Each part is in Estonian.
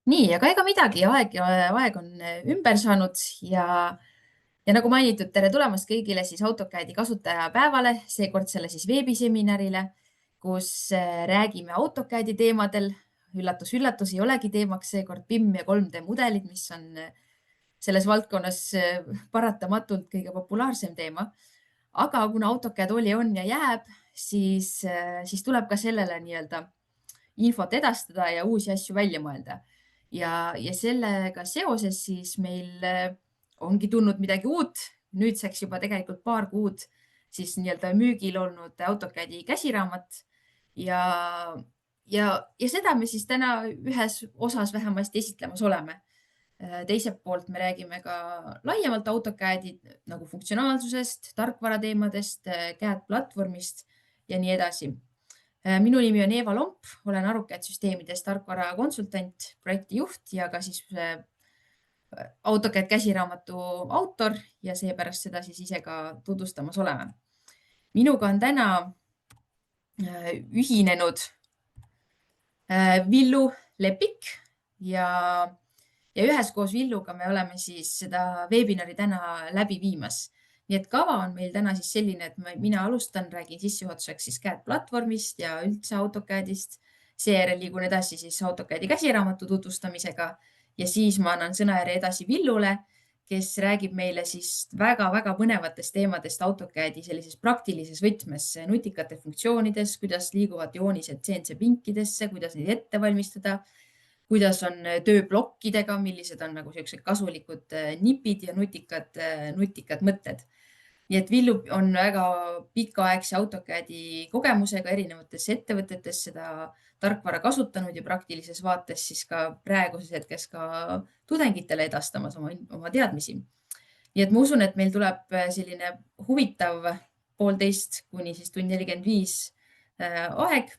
Nii, aga ega midagi, aeg on ümber saanud ja nagu mainitud, tere tulemast kõigile siis AutoCAD-i kasutajapäevale, seekordsele siis veebiseminarile, kus räägime AutoCAD-i teemadel. Üllatus, üllatus, ei olegi teemaks seekord BIM ja 3D mudelid, mis on selles valdkonnas paratamatult kõige populaarsem teema. Aga kuna AutoCAD oli, on ja jääb, siis tuleb ka sellele nii-öelda infot edastada ja uusi asju välja mõelda. Ja sellega seoses siis meil ongi tulnud midagi uut, nüüdseks juba tegelikult paar kuud siis nii-öelda müügil olnud AutoCAD-i käsiraamat ja, ja seda me siis täna ühes osas vähemasti esitlemas oleme. Teiselt poolt me räägime ka laiemalt AutoCAD-i nagu funktsionaalsusest, tarkvara teemadest, CAD platvormist ja nii edasi. Minu nimi on Eeva Lomp, olen AutoCAD süsteemides tarkvara konsultant, projektijuht ja ka siis AutoCAD käsiraamatu autor ja seepärast seda siis ise ka tutvustamas oleme. Minuga on täna ühinenud Villu Lepik ja üheskoos Villuga me oleme siis seda webinari täna läbi viimas. Nii et kava on meil täna siis selline, et mina alustan, räägin sissejuhatuseks siis CAD platvormist ja üldse AutoCADist. Seejärel liigun edasi siis AutoCADi käsiraamatu tutvustamisega ja siis ma annan sõnajärje edasi Villule, kes räägib meile siis väga-väga põnevatest teemadest AutoCADi sellises praktilises võtmes, nutikate funktsioonides, kuidas liiguvad joonised CNC pinkidesse, kuidas neid ette valmistada, kuidas on tööplokkidega, millised on nagu sellised kasulikud nipid ja nutikad mõtted. Nii et Villu on väga pikaaegse AutoCADi kogemusega erinevates ettevõtetes seda tarkvara kasutanud ja praktilises vaates siis ka praeguses hetkes ka tudengitele edastamas oma teadmisi. Nii et ma usun, et meil tuleb selline huvitav 1,5 kuni siis tund 45 aeg.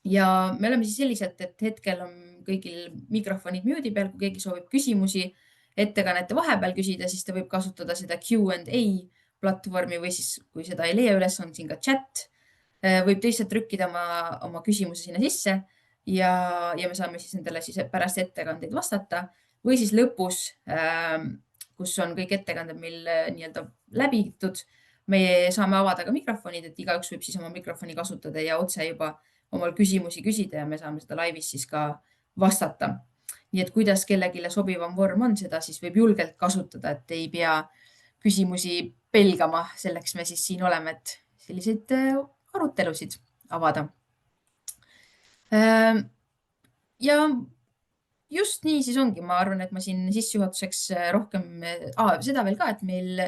Ja me oleme siis sellised, et hetkel on kõigil mikrofonid mute'i peal, kui keegi soovib küsimusi ettekannete vahepeal küsida, siis ta võib kasutada seda Q&A platvormi või siis, kui seda ei leia üles, on siin ka chat. Võib lihtsalt trükkida oma küsimuse sinna sisse ja me saame siis nendele siis pärast ettekandeid vastata või siis lõpus, kus on kõik ettekanded meil nii-öelda läbitud. Me saame avada ka mikrofonid, et igaüks võib siis oma mikrofoni kasutada ja otse juba omal küsimusi küsida ja me saame seda laivis siis ka vastata. Nii et kuidas kellelegi sobivam vorm on, seda siis võib julgelt kasutada, et ei pea küsimusi pelgama. Selleks me siis siin oleme, et selliseid arutelusid avada. Ja just nii siis ongi. Ma arvan, et ma siin sissejuhatuseks rohkem seda veel ka, et meil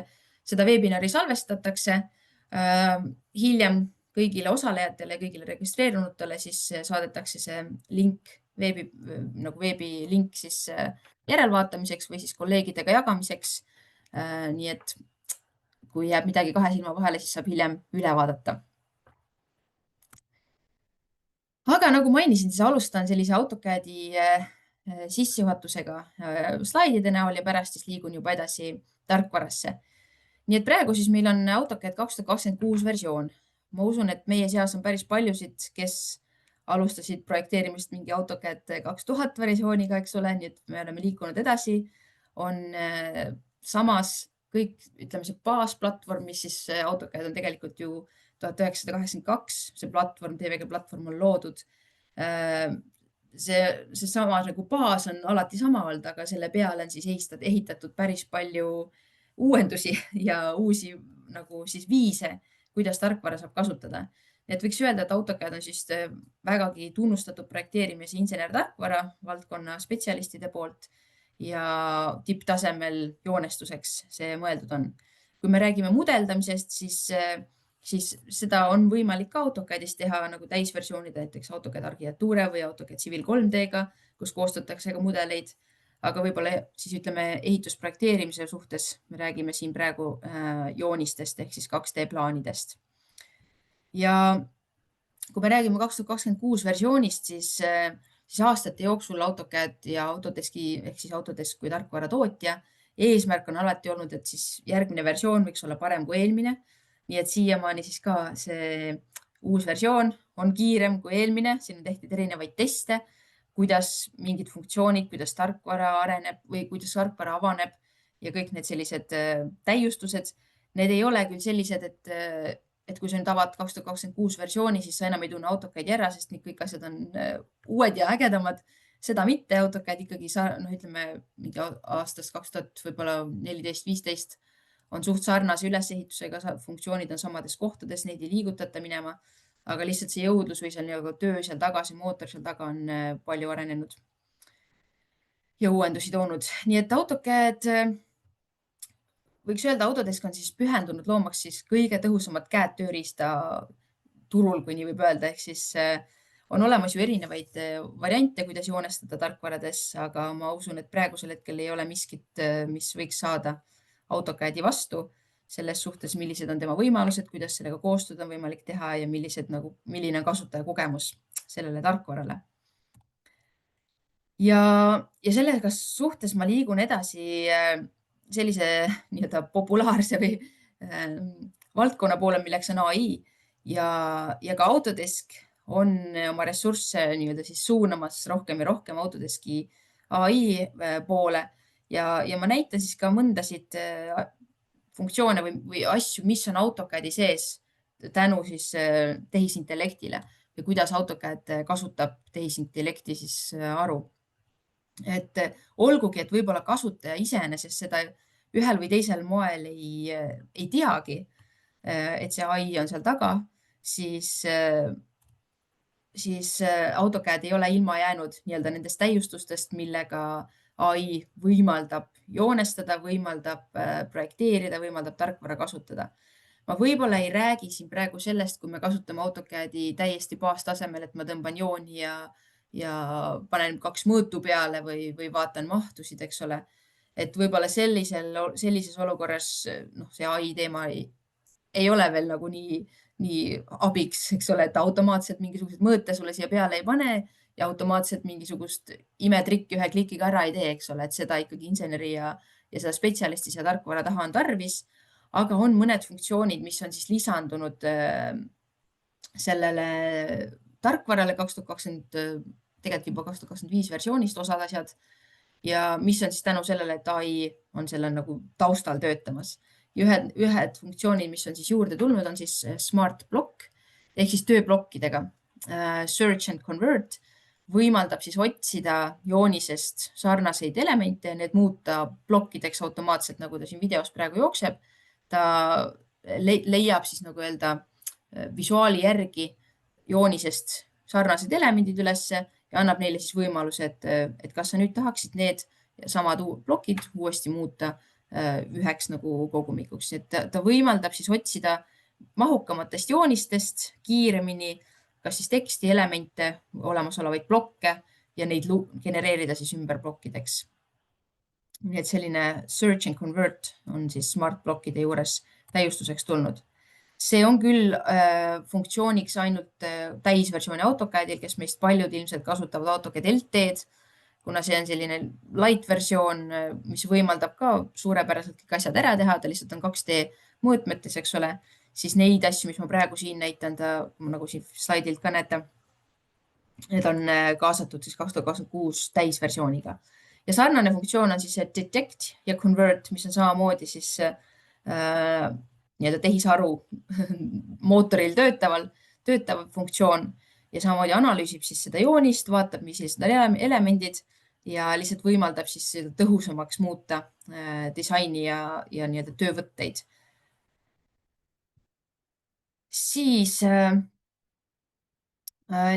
seda webinari salvestatakse. Hiljem kõigile osalejatele ja kõigile registreerunutele siis saadetakse see link, veebi link siis järelvaatamiseks või siis kolleegidega jagamiseks. Nii et kui jääb midagi kahe silma vahele, siis saab hiljem üle vaadata. Aga nagu mainisin, siis alustan sellise AutoCADi sissejuhatusega slaidide näol ja pärast siis liigun juba edasi tarkvarasse. Nii et praegu siis meil on AutoCAD 2026 versioon. Ma usun, et meie seas on päris paljusid, kes alustasid projekteerimist mingi AutoCAD 2000 versiooniga, eks ole, nii et me oleme liikunud edasi. On samas kõik, ütleme, see baasplatvorm, mis siis AutoCAD on tegelikult ju 1982, see platvorm, TVG platvorm on loodud. See sama nagu baas on alati sama olnud, aga selle peale on siis ehitatud päris palju uuendusi ja uusi nagu siis viise, kuidas tarkvara saab kasutada. Et võiks öelda, et AutoCAD on siis vägagi tunnustatud projekteerimise insener-tarkvara valdkonna spetsialistide poolt ja tipptasemel joonestuseks see mõeldud on. Kui me räägime mudeldamisest, siis seda on võimalik ka AutoCADis teha nagu täisversioonid, näiteks AutoCAD Architecture või AutoCAD Civil 3D-ga, kus koostatakse ka mudeleid. Aga võib-olla siis ütleme ehitusprojekteerimise suhtes me räägime siin praegu joonistest ehk siis 2D plaanidest. Ja kui me räägime 2026 versioonist, siis aastate jooksul AutoCAD ja Autodeski ehk siis Autodesk kui tarkvara tootja eesmärk on alati olnud, et siis järgmine versioon võiks olla parem kui eelmine. Nii et siiamaani siis ka see uus versioon on kiirem kui eelmine, siin on tehtud erinevaid teste, kuidas mingid funktsioonid, kuidas tarkvara areneb või kuidas tarkvara avaneb ja kõik need sellised täiustused. Need ei ole küll sellised, et kui sa nüüd avad 2026 versiooni, siis sa enam ei tunne AutoCAD-i ära, sest need kõik asjad on uued ja ägedamad. Seda mitte, AutoCAD ikkagi ütleme mingi aastast 2000 võib-olla 14-15 on suht sarnase ülesehitusega, funktsioonid on samades kohtades, neid ei liigutata minema, aga lihtsalt see jõudlus või seal töö seal taga, see mootor seal taga on palju arenenud ja uuendusi toonud. Nii et AutoCAD, võiks öelda, Autodesk on siis pühendunud loomaks siis kõige tõhusamat käed tööriista turul, kui nii võib öelda, ehk siis on olemas ju erinevaid variante, kuidas joonestada tarkvarades, aga ma usun, et praegusel hetkel ei ole miskit, mis võiks saada AutoCAD-i vastu selles suhtes, millised on tema võimalused, kuidas sellega koostööd on võimalik teha ja milline on kasutajakogemus sellele tarkvarale. Ja sellega suhtes ma liigun edasi sellise nii-öelda populaarse või valdkonna poole, milleks on AI ja ka Autodesk on oma ressursse nii-öelda siis suunamas rohkem ja rohkem Autodeski AI poole ja ma näitan siis ka mõndasid funktsioone või asju, mis on AutoCAD-i sees tänu siis tehisintellektile või kuidas AutoCAD kasutab tehisintellekti siis aru. Et olgugi, et võib-olla kasutaja iseenesest seda ühel või teisel moel ei teagi, et see AI on seal taga, siis AutoCAD ei ole ilma jäänud nii-öelda nendest täiustustest, millega AI võimaldab joonestada, võimaldab projekteerida, võimaldab tarkvara kasutada. Ma võib-olla ei räägi siin praegu sellest, kui me kasutame AutoCAD-i täiesti baastasemel, et ma tõmban jooni ja panen 2 mõõtu peale või vaatan mahtusid, eks ole. Et võib-olla sellises olukorras see AI teema ei ole veel nagu nii abiks, eks ole, et automaatselt mingisuguseid mõõte sulle siia peale ei pane ja automaatselt mingisugust imetrikki ühe klikiga ära ei tee, eks ole, et seda ikkagi inseneri ja seda spetsialisti ja tarkvara taha on tarvis. Aga on mõned funktsioonid, mis on siis lisandunud sellele tarkvarale 2020, tegelikult juba 2025 versioonist osad asjad ja mis on siis tänu sellele, et AI on selle nagu taustal töötamas. Ühed funktsioonid, mis on siis juurde tulnud, on siis Smart Block ehk siis tööblokkidega. Search and Convert võimaldab siis otsida joonisest sarnaseid elemente ja need muuta plokkideks automaatselt, nagu ta siin videos praegu jookseb. Ta leiab siis nagu öelda visuaali järgi joonisest sarnased elemendid ülesse ja annab neile siis võimaluse, et kas sa nüüd tahaksid need samad plokid uuesti muuta üheks nagu kogumikuks. Ta võimaldab siis otsida mahukamatest joonistest kiiremini, kas siis teksti, elemente, olemasolevaid blokke ja neid genereerida siis ümber plokkideks. Nii et selline search and convert on siis smart blokkide juures täiustuseks tulnud. See on küll funktsiooniks ainult täisversiooni AutoCAD-il, kes meist paljud ilmselt kasutavad AutoCAD LT-d, kuna see on selline light versioon, mis võimaldab ka suurepäraselt kõik asjad ära teha, ta lihtsalt on 2D mõõtmetes, eks ole, siis neid asju, mis ma praegu siin näitan, nagu siin slaidilt ka näete, need on kaasatud siis 2026 täisversiooniga. Ja sarnane funktsioon on siis detect ja convert, mis on samamoodi siis nii-öelda tehisharu mootoril töötav funktsioon ja samamoodi analüüsib siis seda joonist, vaatab, mis seda elemendid ja lihtsalt võimaldab siis tõhusamaks muuta disaini ja nii-öelda töövõtteid. Siis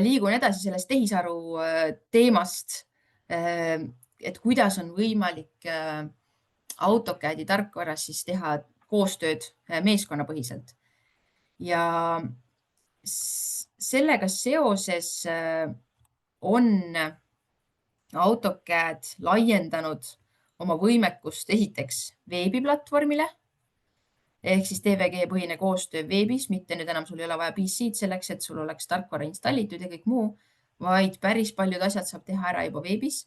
liigun edasi sellest tehisharu teemast, et kuidas on võimalik AutoCAD-i tarkvaras siis teha koostööd meeskonnapõhiselt. Ja sellega seoses on AutoCAD laiendanud oma võimekust esiteks veebiplatvormile ehk siis DVG-põhine koostöö veebis, mitte nüüd enam sul ei ole vaja PC-d selleks, et sul oleks tarkvara installitud ja kõik muu, vaid päris paljud asjad saab teha ära juba veebis.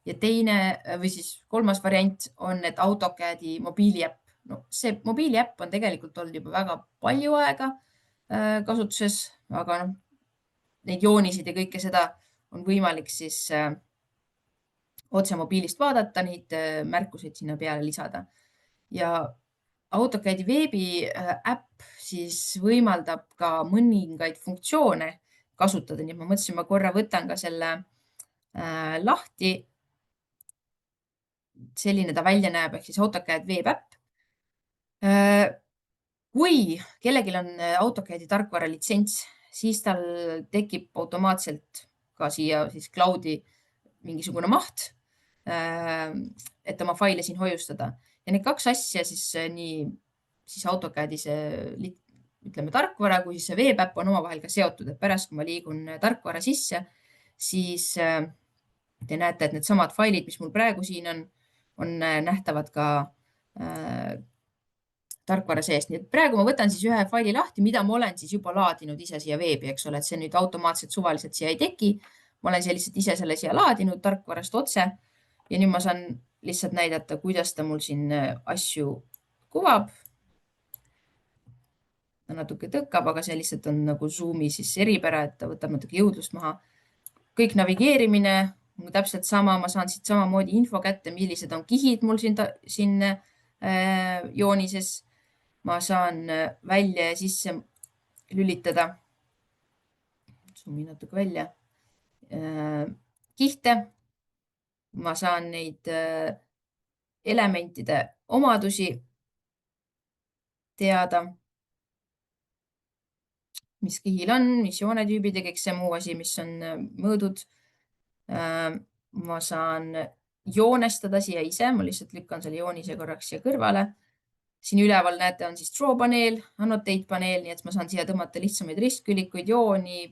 Ja teine või siis kolmas variant on, et AutoCAD-i mobiiliäpp. No, see mobiiliäpp on tegelikult olnud juba väga palju aega kasutuses, aga neid joonisid ja kõike seda on võimalik siis otse mobiilist vaadata, neid märkuseid sinna peale lisada. Ja AutoCAD-i veebiäpp siis võimaldab ka mõningaid funktsioone kasutada, nii et ma mõtlesin, ma korra võtan ka selle lahti. Selline ta välja näeb, ehk siis AutoCAD veebiäpp. Kui kellelgi on AutoCAD-i tarkvara litsents, siis tal tekib automaatselt ka siia siis cloud'i mingisugune maht, et oma faile siin hoiustada. Ja need kaks asja siis nii siis AutoCAD-i see, ütleme, tarkvara kui siis see veebiäpp on omavahel ka seotud, et pärast, kui ma liigun tarkvara sisse, siis te näete, et needsamad failid, mis mul praegu siin on nähtavad ka tarkvara sees. Nii et praegu ma võtan siis ühe faili lahti, mida ma olen siis juba laadinud ise siia veebi, eks ole, et see nüüd automaatselt suvaliselt siia ei teki. Ma olen siia lihtsalt ise selle siia laadinud tarkvarast otse ja nüüd ma saan lihtsalt näidata, kuidas ta mul siin asju kuvab. Ta natuke tõkkab, aga see lihtsalt on nagu Zoomi siis eripära, et ta võtab natuke jõudlust maha. Kõik navigeerimine on täpselt sama, ma saan siit samamoodi info kätte, millised on kihid mul siin joonises. Ma saan välja ja sisse lülitada. Zoomi natuke välja. Kihte. Ma saan neid elementide omadusi teada. Mis kihil on, mis joonetüübid ja kõik see muu asi, mis on mõõdud. Ma saan joonestada siia ise. Ma lihtsalt lükkan selle joonise korraks siia kõrvale. Siin üleval näete, on siis draw paneel, annotate paneel, nii et ma saan siia tõmmata lihtsamaid ristkülikuid, jooni,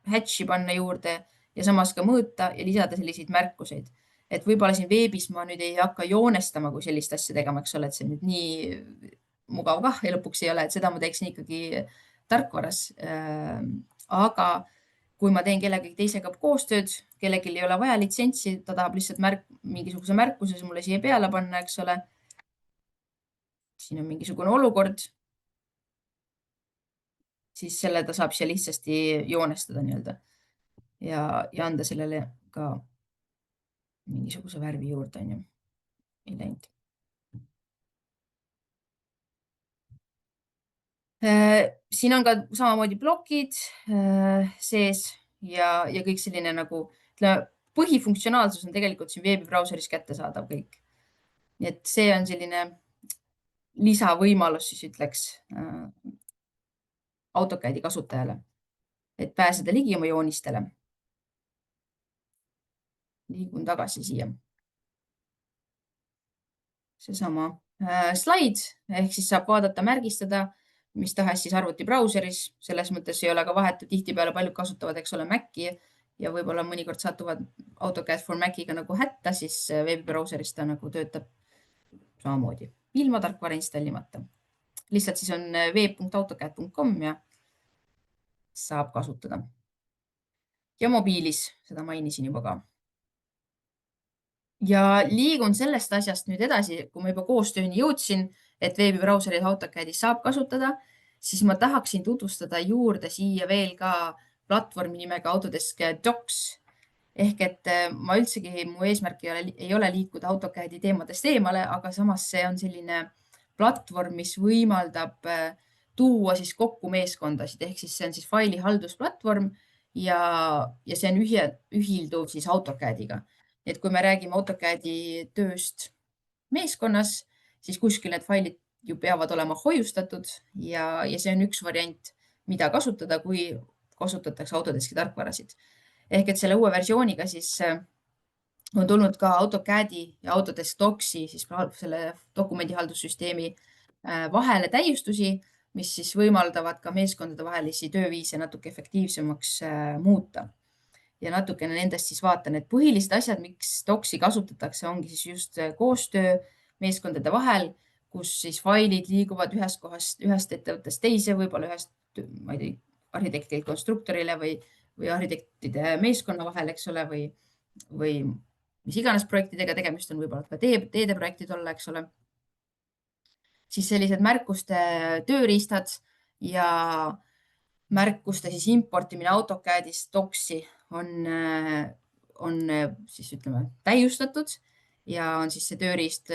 hatch'i panna juurde ja samas ka mõõta ja lisada selliseid märkuseid. Et võib-olla siin veebis ma nüüd ei hakka joonestama, kui sellist asja tegema, eks ole, et see nüüd nii mugav kah ja lõpuks ei ole, et seda ma teeksin ikkagi tarkvaras. Aga kui ma teen kellegi teisega koostööd, kellelgi ei ole vaja litsentsi, ta tahab lihtsalt mingisuguse märkuse mulle siia peale panna, eks ole. Siin on mingisugune olukord, siis selle ta saab siia lihtsasti joonestada nii-öelda ja anda sellele ka mingisuguse värvi juurde, on ju. Ei läinud. Siin on ka samamoodi plokid sees ja kõik selline nagu, ütleme, põhifunktsionaalsus on tegelikult siin veebibrauseris kättesaadav kõik. Nii et see on selline lisavõimalus, siis ütleks, AutoCAD-i kasutajale, et pääseda ligi oma joonistele. Liigun tagasi siia. Seesama slaid, ehk siis saab vaadata, märgistada, mis tahes siis arvutibrauseris. Selles mõttes ei ole ka vahet, tihtipeale paljud kasutavad, eks ole, Maci ja võib-olla mõnikord satuvad AutoCAD for Maciga nagu hätta, siis veebibrauseris ta nagu töötab samamoodi ilma tarkvara installimata. Lihtsalt siis on web.autocad.com ja saab kasutada. Ja mobiilis, seda mainisin juba ka. Ja liigun sellest asjast nüüd edasi, kui ma juba koostööni jõudsin, et veebibrauseris AutoCADis saab kasutada, siis ma tahaksin tutvustada juurde siia veel ka platvormi nimega Autodesk Docs. Ehk et ma üldsegi, mu eesmärk ei ole liikuda AutoCADi teemadest eemale, aga samas see on selline platvorm, mis võimaldab tuua siis kokku meeskondasid, ehk siis see on siis failihaldusplatvorm ja see on ühilduv siis AutoCADiga. Et kui me räägime AutoCADi tööst meeskonnas, siis kuskil need failid ju peavad olema hoiustatud ja see on üks variant, mida kasutada, kui kasutatakse Autodeski tarkvarasid. Ehk et selle uue versiooniga siis on tulnud ka AutoCADi ja Autodesk Docsi, siis selle dokumendihaldussüsteemi vahele täiustusi, mis siis võimaldavad ka meeskondade vahelisi tööviise natuke efektiivsemaks muuta. Ja natukene nendest siis vaatan, et põhilised asjad, miks Docsi kasutatakse, ongi siis just koostöö meeskondade vahel, kus siis failid liiguvad ühest kohast, ühest ettevõttest teise, võib-olla ühest, ma ei tea, arhitektilt konstruktorile või arhitektide meeskonna vahel, eks ole, või mis iganes projektidega tegemist on, võib-olla ka teedeprojektid olla, eks ole. Siis sellised märkuste tööriistad ja märkuste siis importimine AutoCADist Docsi on siis ütleme täiustatud ja on siis see tööriist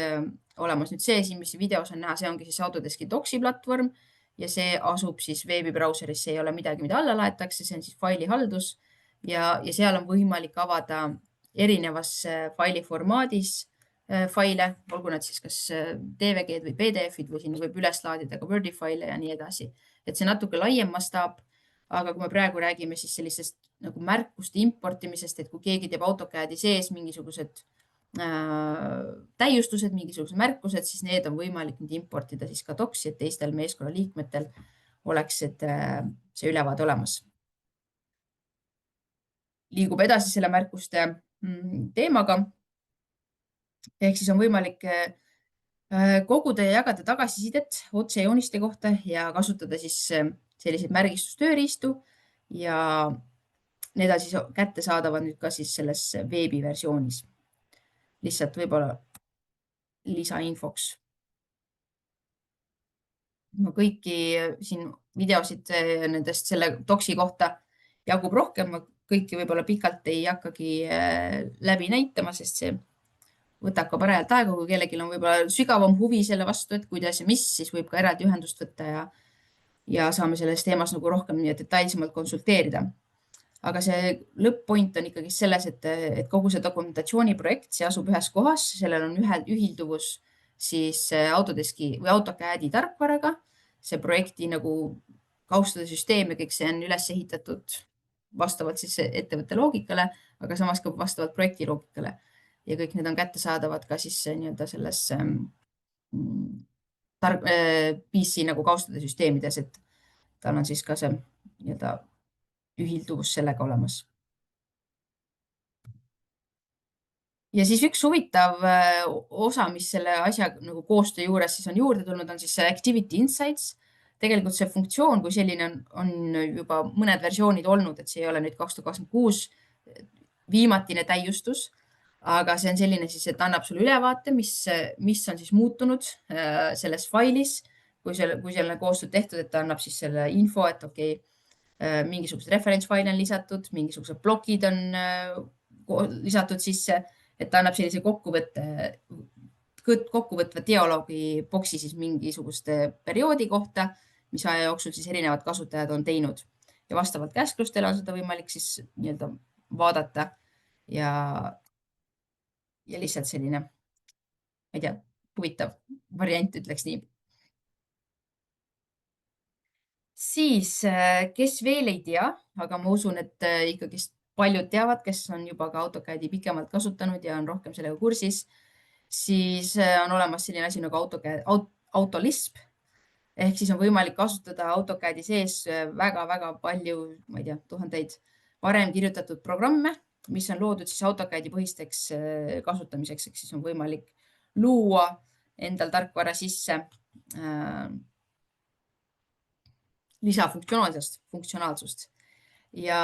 olemas. Nüüd see siin, mis videos on näha, see ongi siis Autodeski Doksi platvorm ja see asub siis veebibrauseris, see ei ole midagi, mida alla laetakse, see on siis failihaldus ja seal on võimalik avada erinevas faili formaadis faile, olgu nad siis kas DVG-d või PDF-id või sinna võib üles laadida ka Wordi faile ja nii edasi. Et see natuke laiem mastaap, aga kui me praegu räägime siis sellisest nagu märkuste importimisest, et kui keegi teeb AutoCAD-i sees mingisugused täiustused, mingisugused märkused, siis need on võimalik nüüd importida siis ka Doksi, et teistel meeskonna liikmetel oleks see ülevaade olemas. Liigub edasi selle märkuste teemaga. Ehk siis on võimalik koguda ja jagada tagasisidet otsejooniste kohta ja kasutada siis selliseid märgistustööriistu ja need on siis kättesaadavad nüüd ka siis selles veebiversioonis. Lihtsalt võib-olla lisainfoks. Ma kõiki siin videosid nendest selle Doksi kohta jagub rohkem, ma kõiki võib-olla pikalt ei hakkagi läbi näitama, sest see võtab ka parajalt aega, kui kellelgi on võib-olla sügavam huvi selle vastu, et kuidas ja mis, siis võib ka eraldi ühendust võtta ja saame selles teemas nagu rohkem detailsemalt konsulteerida. Aga see lõpp-point on ikkagi selles, et kogu see dokumentatsiooniprojekt, see asub ühes kohas, sellel on ühilduvus siis Autodeski või AutoCAD-i tarkvaraga, see projekti nagu kaustade süsteem ja kõik see on üles ehitatud vastavalt siis ettevõtte loogikale, aga samas ka vastavalt projekti loogikale. Ja kõik need on kättesaadavad ka siis nii-öelda selles PC nagu kaustade süsteemides, et tal on siis ka see nii-öelda ühilduvus sellega olemas. Ja siis üks huvitav osa, mis selle asja nagu koostöö juures siis on juurde tulnud, on siis see Activity Insights. Tegelikult see funktsioon kui selline on juba mõned versioonid olnud, et see ei ole nüüd 2026 viimatine täiustus, aga see on selline siis, et annab sulle ülevaate, mis on siis muutunud selles failis, kui selle koostööd tehtud, et ta annab siis selle info, et okei, mingisugused referentsfaile on lisatud, mingisugused plokid on lisatud sisse, et ta annab sellise kokkuvõtva dialoogi boksi siis mingisugust perioodi kohta, mis aja jooksul siis erinevad kasutajad on teinud ja vastavalt käsklustele on seda võimalik siis nii-öelda vaadata ja lihtsalt selline, ma ei tea, huvitav variant, ütleks nii. Siis, kes veel ei tea, aga ma usun, et ikkagi paljud teavad, kes on juba ka AutoCAD-i pikemalt kasutanud ja on rohkem sellega kursis, siis on olemas selline asi nagu Autolisp. Ehk siis on võimalik kasutada AutoCAD-i sees väga-väga palju, ma ei tea, tuhandeid varem kirjutatud programme, mis on loodud siis AutoCAD-i põhisteks kasutamiseks, ehk siis on võimalik luua endal tarkvara sisse lisafunktsionaalsust ja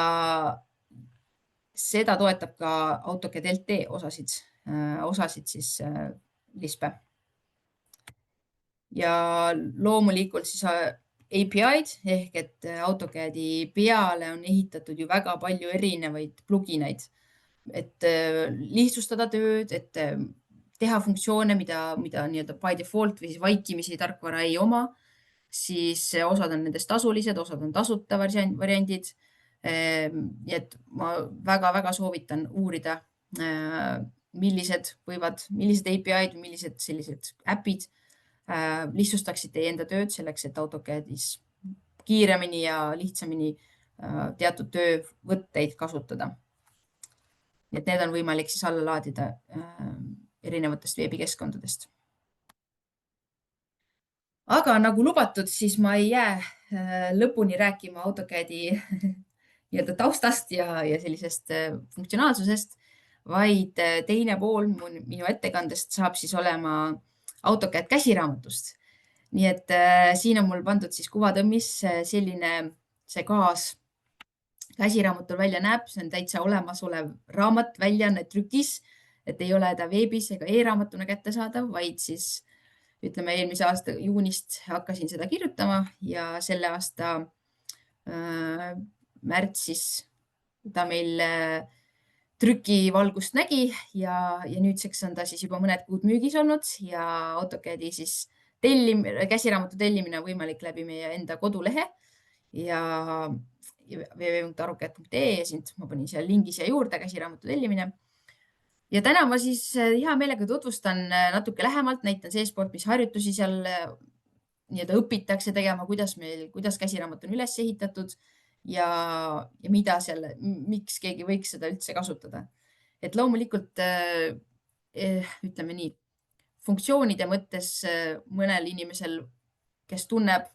seda toetab ka AutoCAD LT osasid siis Lispe. Ja loomulikult siis API-d ehk et AutoCAD-i peale on ehitatud ju väga palju erinevaid plugineid, et lihtsustada tööd, et teha funktsioone, mida nii-öelda by default või siis vaikimisi tarkvara ei oma, siis osad on nendest tasulised, osad on tasuta variandid. Nii et ma väga-väga soovitan uurida, millised API-d, millised sellised äpid lihtsustaksid teie enda tööd selleks, et AutoCAD-is kiiremini ja lihtsamini teatud töövõtteid kasutada. Et need on võimalik siis alla laadida erinevatest veebikeskkondadest. Aga nagu lubatud, siis ma ei jää lõpuni rääkima AutoCAD-i nii-öelda taustast ja sellisest funktsionaalsusest, vaid teine pool minu ettekandest saab siis olema AutoCAD käsiraamatust. Nii et siin on mul pandud siis kuvatõmmis selline see kaas käsiraamatul välja näeb, see on täitsa olemasolev raamat, väljaanne trükis, et ei ole ta veebis ega e-raamatuna kättesaadav, vaid siis ütleme, eelmise aasta juunist hakkasin seda kirjutama ja selle aasta märtsis ta meil trükivalgust nägi ja nüüdseks on ta siis juba mõned kuud müügis olnud ja AutoCAD-i siis käsiraamatu tellimine on võimalik läbi meie enda kodulehe ja www.arukad.ee ja siin ma panin seal lingi siia juurde, käsiraamatu tellimine. Ja täna ma siis hea meelega tutvustan natuke lähemalt, näitan seespoolt, mis harjutusi seal nii-öelda õpitakse tegema, kuidas käsiraamat on üles ehitatud ja mida selle, miks keegi võiks seda üldse kasutada. Et loomulikult ütleme nii, funktsioonide mõttes mõnel inimesel, kes tunneb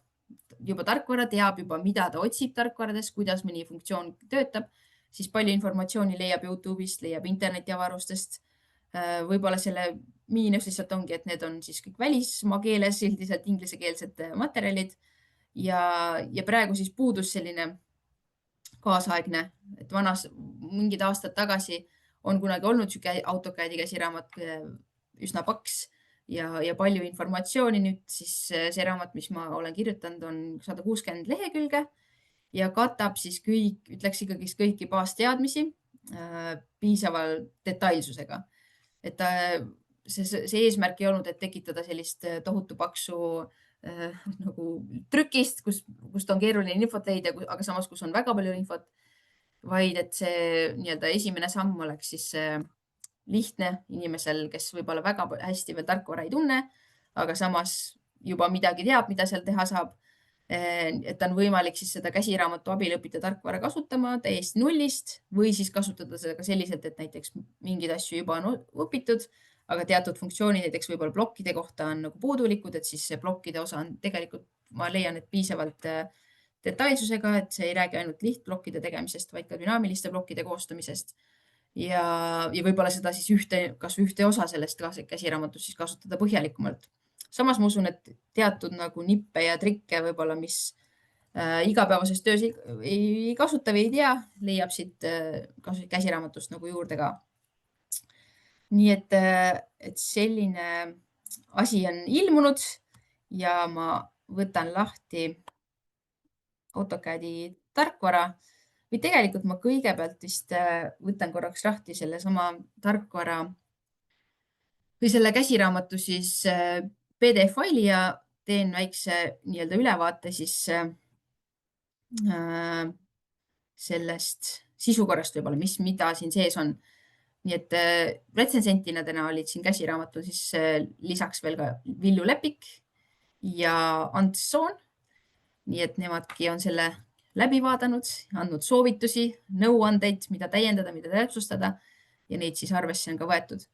juba tarkvara, teab juba, mida ta otsib tarkvarades, kuidas mõni funktsioon töötab, siis palju informatsiooni leiab YouTube'ist, leiab internetiavarustest. Võib-olla selle miinus lihtsalt ongi, et need on siis kõik välismaa keeles, üldiselt ingliskeelsed materjalid ja praegu siis puudus selline kaasaegne, et mingid aastad tagasi on kunagi olnud sihuke AutoCAD-i käsiraamat üsna paks ja palju informatsiooni. Nüüd siis see raamat, mis ma olen kirjutanud, on 160 lehekülge ja katab siis ütleks ikkagi kõiki baasteadmisi piisava detailsusega. Et see eesmärk ei olnud, et tekitada sellist tohutu paksu nagu trükist, kust on keeruline infot leida, aga samas, kus on väga palju infot, vaid et see nii-öelda esimene samm oleks siis lihtne inimesel, kes võib-olla väga hästi veel tarkvara ei tunne, aga samas juba midagi teab, mida seal teha saab. Et on võimalik siis seda käsiraamatu abil õppida tarkvara kasutama täiesti nullist või siis kasutada seda ka selliselt, et näiteks mingeid asju juba on õpitud, aga teatud funktsioonid näiteks võib-olla plokkide kohta on nagu puudulikud, et siis see plokkide osa on tegelikult, ma leian, et piisavalt detailsusega, et see ei räägi ainult lihtplokkide tegemisest, vaid ka dünaamiliste plokkide koostamisest. Ja võib-olla seda siis kas ühte osa sellest käsiraamatust siis kasutada põhjalikumalt. Samas ma usun, et teatud nagu nippe ja trikke võib-olla, mis igapäevases töös ei kasuta või ei tea, leiab siit käsiraamatust nagu juurde ka. Nii et selline asi on ilmunud ja ma võtan lahti AutoCAD-i tarkvara või tegelikult ma kõigepealt vist võtan korraks lahti sellesama tarkvara või selle käsiraamatu siis PDF-faili ja teen väikse nii-öelda ülevaate siis sellest sisukorrast võib-olla, mida siin sees on. Nii et retsensentina täna olid siin käsiraamatul siis lisaks veel ka Villu Lepik ja Ants Soon. Nii et nemadki on selle läbi vaadanud, andnud soovitusi, nõuandeid, mida täiendada, mida täpsustada ja neid siis arvesse on ka võetud.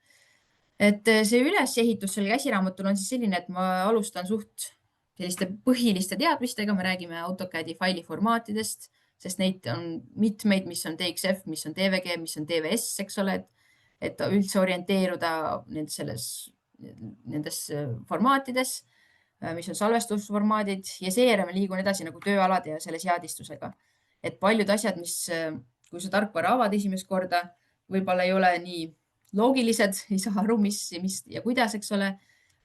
Et see ülesehitus selle käsiraamatul on siis selline, et ma alustan suht selliste põhiliste teadmistega, me räägime AutoCAD-i faili formaatidest, sest neid on mitmeid, mis on DXF, mis on DVG, mis on DVS, eks ole, et üldse orienteeruda nendes formaatides, mis on salvestusformaadid ja seejärel ma liigun edasi nagu tööalade ja selle seadistusega. Et paljud asjad, kui sa tarkvara avad esimest korda, võib-olla ei ole nii loogilised, ei saa aru, mis ja kuidas, eks ole,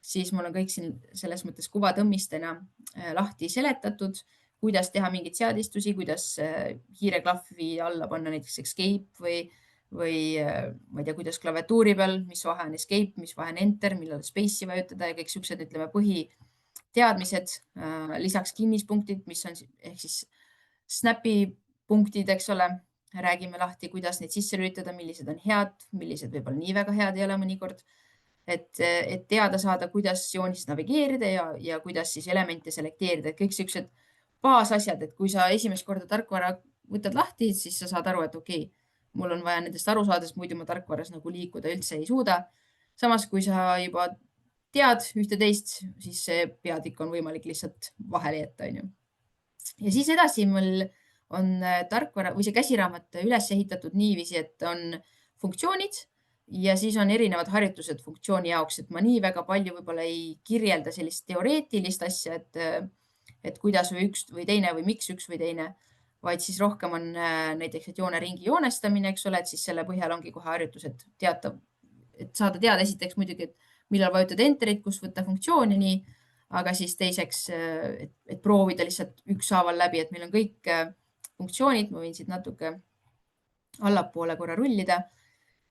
siis mul on kõik siin selles mõttes kuvatõmmistena lahti seletatud, kuidas teha mingeid seadistusi, kuidas hiireklahvi alla panna näiteks escape või ma ei tea, kuidas klaviatuuri peal, mis vahe on escape, mis vahe on enter, millal space'i vajutada ja kõik siuksed, ütleme, põhiteadmised, lisaks kinnispunktid, mis on ehk siis snapi punktid, eks ole. Räägime lahti, kuidas neid sisse lülitada, millised on head, millised võib-olla nii väga head ei ole mõnikord. Et teada saada, kuidas joonis navigeerida ja kuidas siis elemente selekteerida. Kõik siuksed baasasjad, et kui sa esimest korda tarkvara võtad lahti, siis sa saad aru, et okei, mul on vaja nendest aru saada, sest muidu ma tarkvaras nagu liikuda üldse ei suuda. Samas, kui sa juba tead ühte-teist, siis see peatükk on võimalik lihtsalt vahele jätta, on ju. Ja siis edasi mul on tarkvara või see käsiraamat üles ehitatud niiviisi, et on funktsioonid ja siis on erinevad harjutused funktsiooni jaoks, et ma nii väga palju võib-olla ei kirjelda sellist teoreetilist asja, et kuidas või üks või teine või miks üks või teine, vaid siis rohkem on näiteks, et jooneringi joonestamine, eks ole, et siis selle põhjal ongi kohe harjutused teatav, et saada teada esiteks muidugi, et millal vajutad enterit, kus võtta funktsiooni nii, aga siis teiseks, et proovida lihtsalt ükshaaval läbi, et meil on kõik funktsioonid, ma võin siit natuke allapoole korra rullida.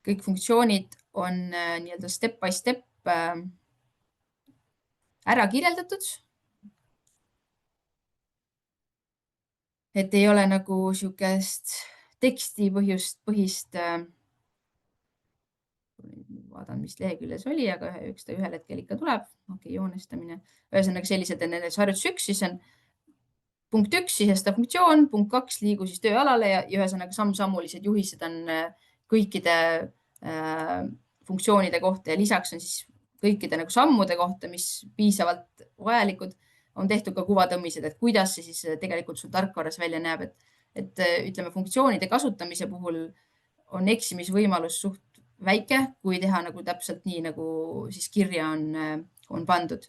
Kõik funktsioonid on nii-öelda step by step ära kirjeldatud. Et ei ole nagu sihukest tekstipõhist vaatan, mis leheküljes oli, aga üks ta ühel hetkel ikka tuleb. Okei, joonestamine. Ühesõnaga sellised on nendes harjutus 1, siis on punkt 1, sisesta funktsioon, punkt 2, liigu siis tööalale ja ühesõnaga samm-sammulised juhised on kõikide funktsioonide kohta ja lisaks on siis kõikide nagu sammude kohta, mis piisavalt vajalikud, on tehtud ka kuvatõmmised, et kuidas see siis tegelikult sul tarkvaras välja näeb, et ütleme, funktsioonide kasutamise puhul on eksimisvõimalus suht väike, kui teha nagu täpselt nii, nagu siis kirja on pandud.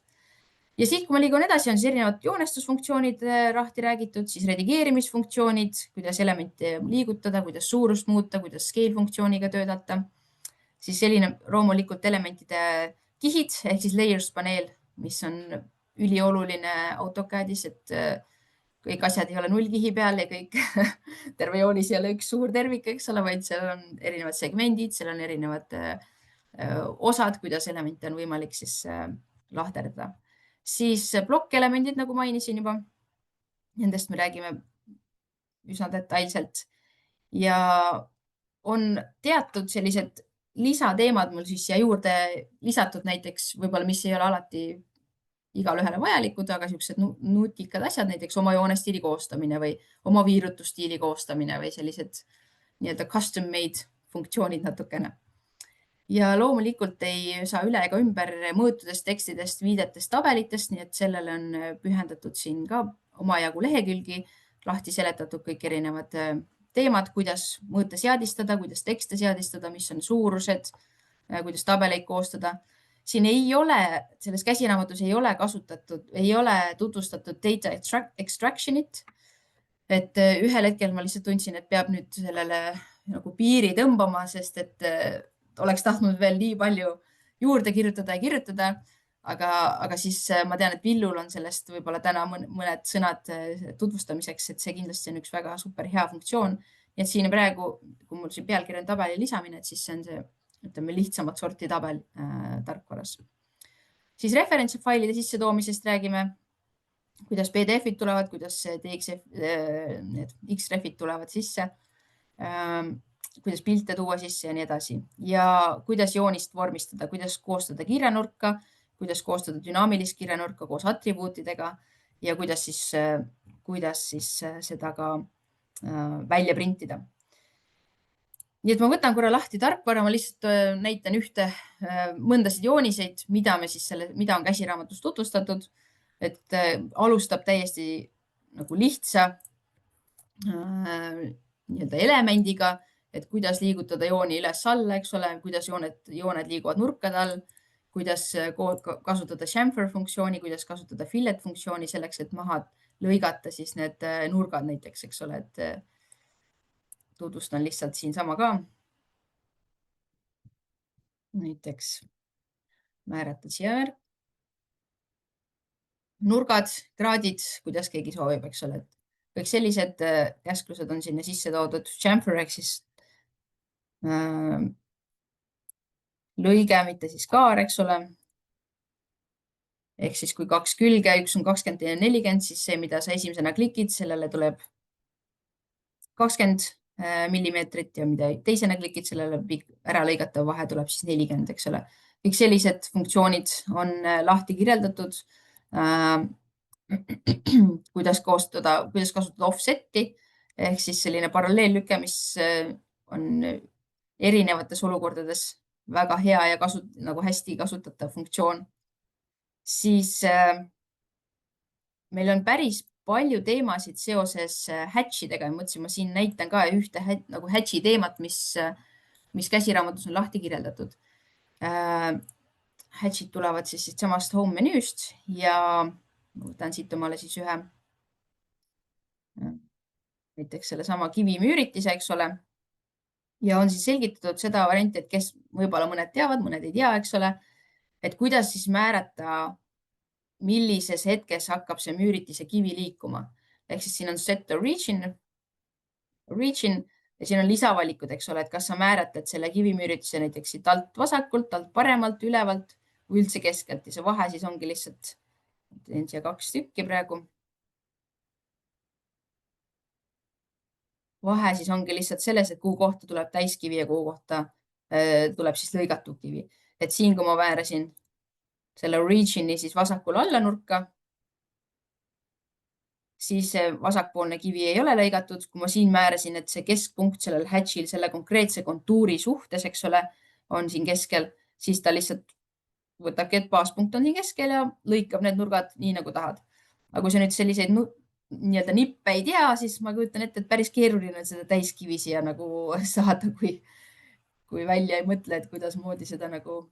Ja siit, kui ma liigun edasi, on siis erinevad joonestusfunktsioonid lahti räägitud, siis redigeerimisfunktsioonid, kuidas elemente liigutada, kuidas suurust muuta, kuidas scale funktsiooniga töötada. Siis selline loomulikult elementide kihid ehk siis layers paneel, mis on ülioluline AutoCADis, et kõik asjad ei ole nullkihi peal ja kõik terve joonis ei ole üks suur tervik, eks ole, vaid seal on erinevad segmendid, seal on erinevad osad, kuidas elemente on võimalik siis lahterdada. Siis plokkelemendid, nagu mainisin juba, nendest me räägime üsna detailselt ja on teatud sellised lisateemad mul siis siia juurde lisatud, näiteks võib-olla, mis ei ole alati igale ühele vajalikud, aga siuksed nutikad asjad, näiteks oma joonestiili koostamine või oma viirutusstiili koostamine või sellised nii-öelda custom made funktsioonid natukene. Ja loomulikult ei saa üle ega ümber mõõtudest, tekstidest, viidetest, tabelitest, nii et sellele on pühendatud siin ka omajagu lehekülgi, lahti seletatud kõik erinevad teemad, kuidas mõõte seadistada, kuidas tekste seadistada, mis on suurused, kuidas tabeleid koostada. Siin ei ole, selles käsiraamatus ei ole kasutatud, ei ole tutvustatud data extraction'it. Et ühel hetkel ma lihtsalt tundsin, et peab nüüd sellele nagu piiri tõmbama, sest et oleks tahtnud veel nii palju juurde kirjutada, aga siis ma tean, et Villul on sellest võib-olla täna mõned sõnad tutvustamiseks, et see kindlasti on üks väga super hea funktsioon. Nii et siin praegu, kui mul siin pealkiri on tabeli lisamine, et siis see on see, ütleme, lihtsamat sorti tabel tarkvaras. Siis referentsifailide sissetoomisest räägime, kuidas PDF-id tulevad, kuidas need Xrefid tulevad sisse, kuidas pilte tuua sisse ja nii edasi ja kuidas joonist vormistada, kuidas koostada kirjanurka, kuidas koostada dünaamilist kirjanurka koos atribuutidega ja kuidas siis seda ka välja printida. Nii et ma võtan korra lahti tarkvara, ma lihtsalt näitan mõndasid jooniseid, mida on käsiraamatus tutvustatud, et alustab täiesti nagu lihtsa nii-öelda elemendiga, et kuidas liigutada jooni üles-alla, eks ole, kuidas jooned liiguvad nurkade all, kuidas kasutada chamfer funktsiooni, kuidas kasutada fillet funktsiooni selleks, et maha lõigata siis need nurgad näiteks, eks ole, et tutvustan lihtsalt siinsama ka. Näiteks määrata siia nurgad, kraadid, kuidas keegi soovib, eks ole. Kõik sellised käsklused on sinna sisse toodud. Chamfer ehk siis lõige, mitte siis kaar, eks ole. Ehk siis kui kaks külge, üks on 20 ja 40, siis see, mida sa esimesena klikid, sellele tuleb 20 millimeetrit ja mida teisena klikid, sellele ära lõigatav vahe tuleb siis 40, eks ole. Kõik sellised funktsioonid on lahti kirjeldatud. Kuidas kasutada offset'i ehk siis selline paralleellüke, mis on erinevates olukordades väga hea ja nagu hästi kasutatav funktsioon. Siis meil on päris palju teemasid seoses hatchidega ja mõtlesin, ma siin näitan ka ühte nagu hatchi teemat, mis käsiraamatus on lahti kirjeldatud. Hatchid tulevad siis samast home menüüst ja võtan siit omale siis ühe näiteks sellesama kivimüüritise, eks ole. Ja on siis selgitatud seda varianti, et kes võib-olla mõned teavad, mõned ei tea, eks ole, et kuidas siis määrata, millises hetkes hakkab see müüritise kivi liikuma. Ehk siis siin on set origin, ja siin on lisavalikud, eks ole, et kas sa määratled selle kivimüürituse näiteks siit alt vasakult, alt paremalt, ülevalt või üldse keskelt ja see vahe siis ongi lihtsalt, teen siia 2 tükki praegu. Vahe siis ongi lihtsalt selles, et kuhu kohta tuleb täiskivi ja kuhu kohta tuleb siis lõigatud kivi. Et siin, kui ma määrasin selle origin'i siis vasakule alla nurka, siis see vasakpoolne kivi ei ole lõigatud. Kui ma siin määrasin, et see keskpunkt sellel hatch'il selle konkreetse kontuuri suhtes, eks ole, on siin keskel, siis ta lihtsalt võtabki, et baaspunkt on siin keskel ja lõikab need nurgad nii nagu tahad. Aga kui sa nüüd selliseid nii-öelda nippe ei tea, siis ma kujutan ette, et päris keeruline on seda täiskivi siia nagu saada, kui välja ei mõtle, et kuidas moodi seda nagu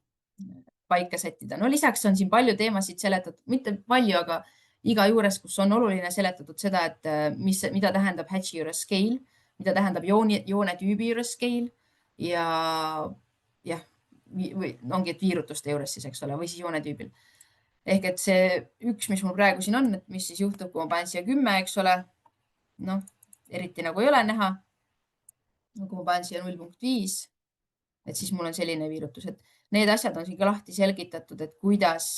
paika sättida. No lisaks on siin palju teemasid seletatud, mitte palju, aga iga juures, kus on oluline seletatud seda, et mida tähendab hatch'i juures scale, mida tähendab joone tüübi juures scale ja jah, või ongi, et viirutuste juures siis, eks ole, või siis joone tüübil. Ehk et see üks, mis mul praegu siin on, et mis siis juhtub, kui ma panen siia 10, eks ole, noh, eriti nagu ei ole näha. No kui ma panen siia 0.5, et siis mul on selline viirutus, et need asjad on siin ka lahti selgitatud, et kuidas,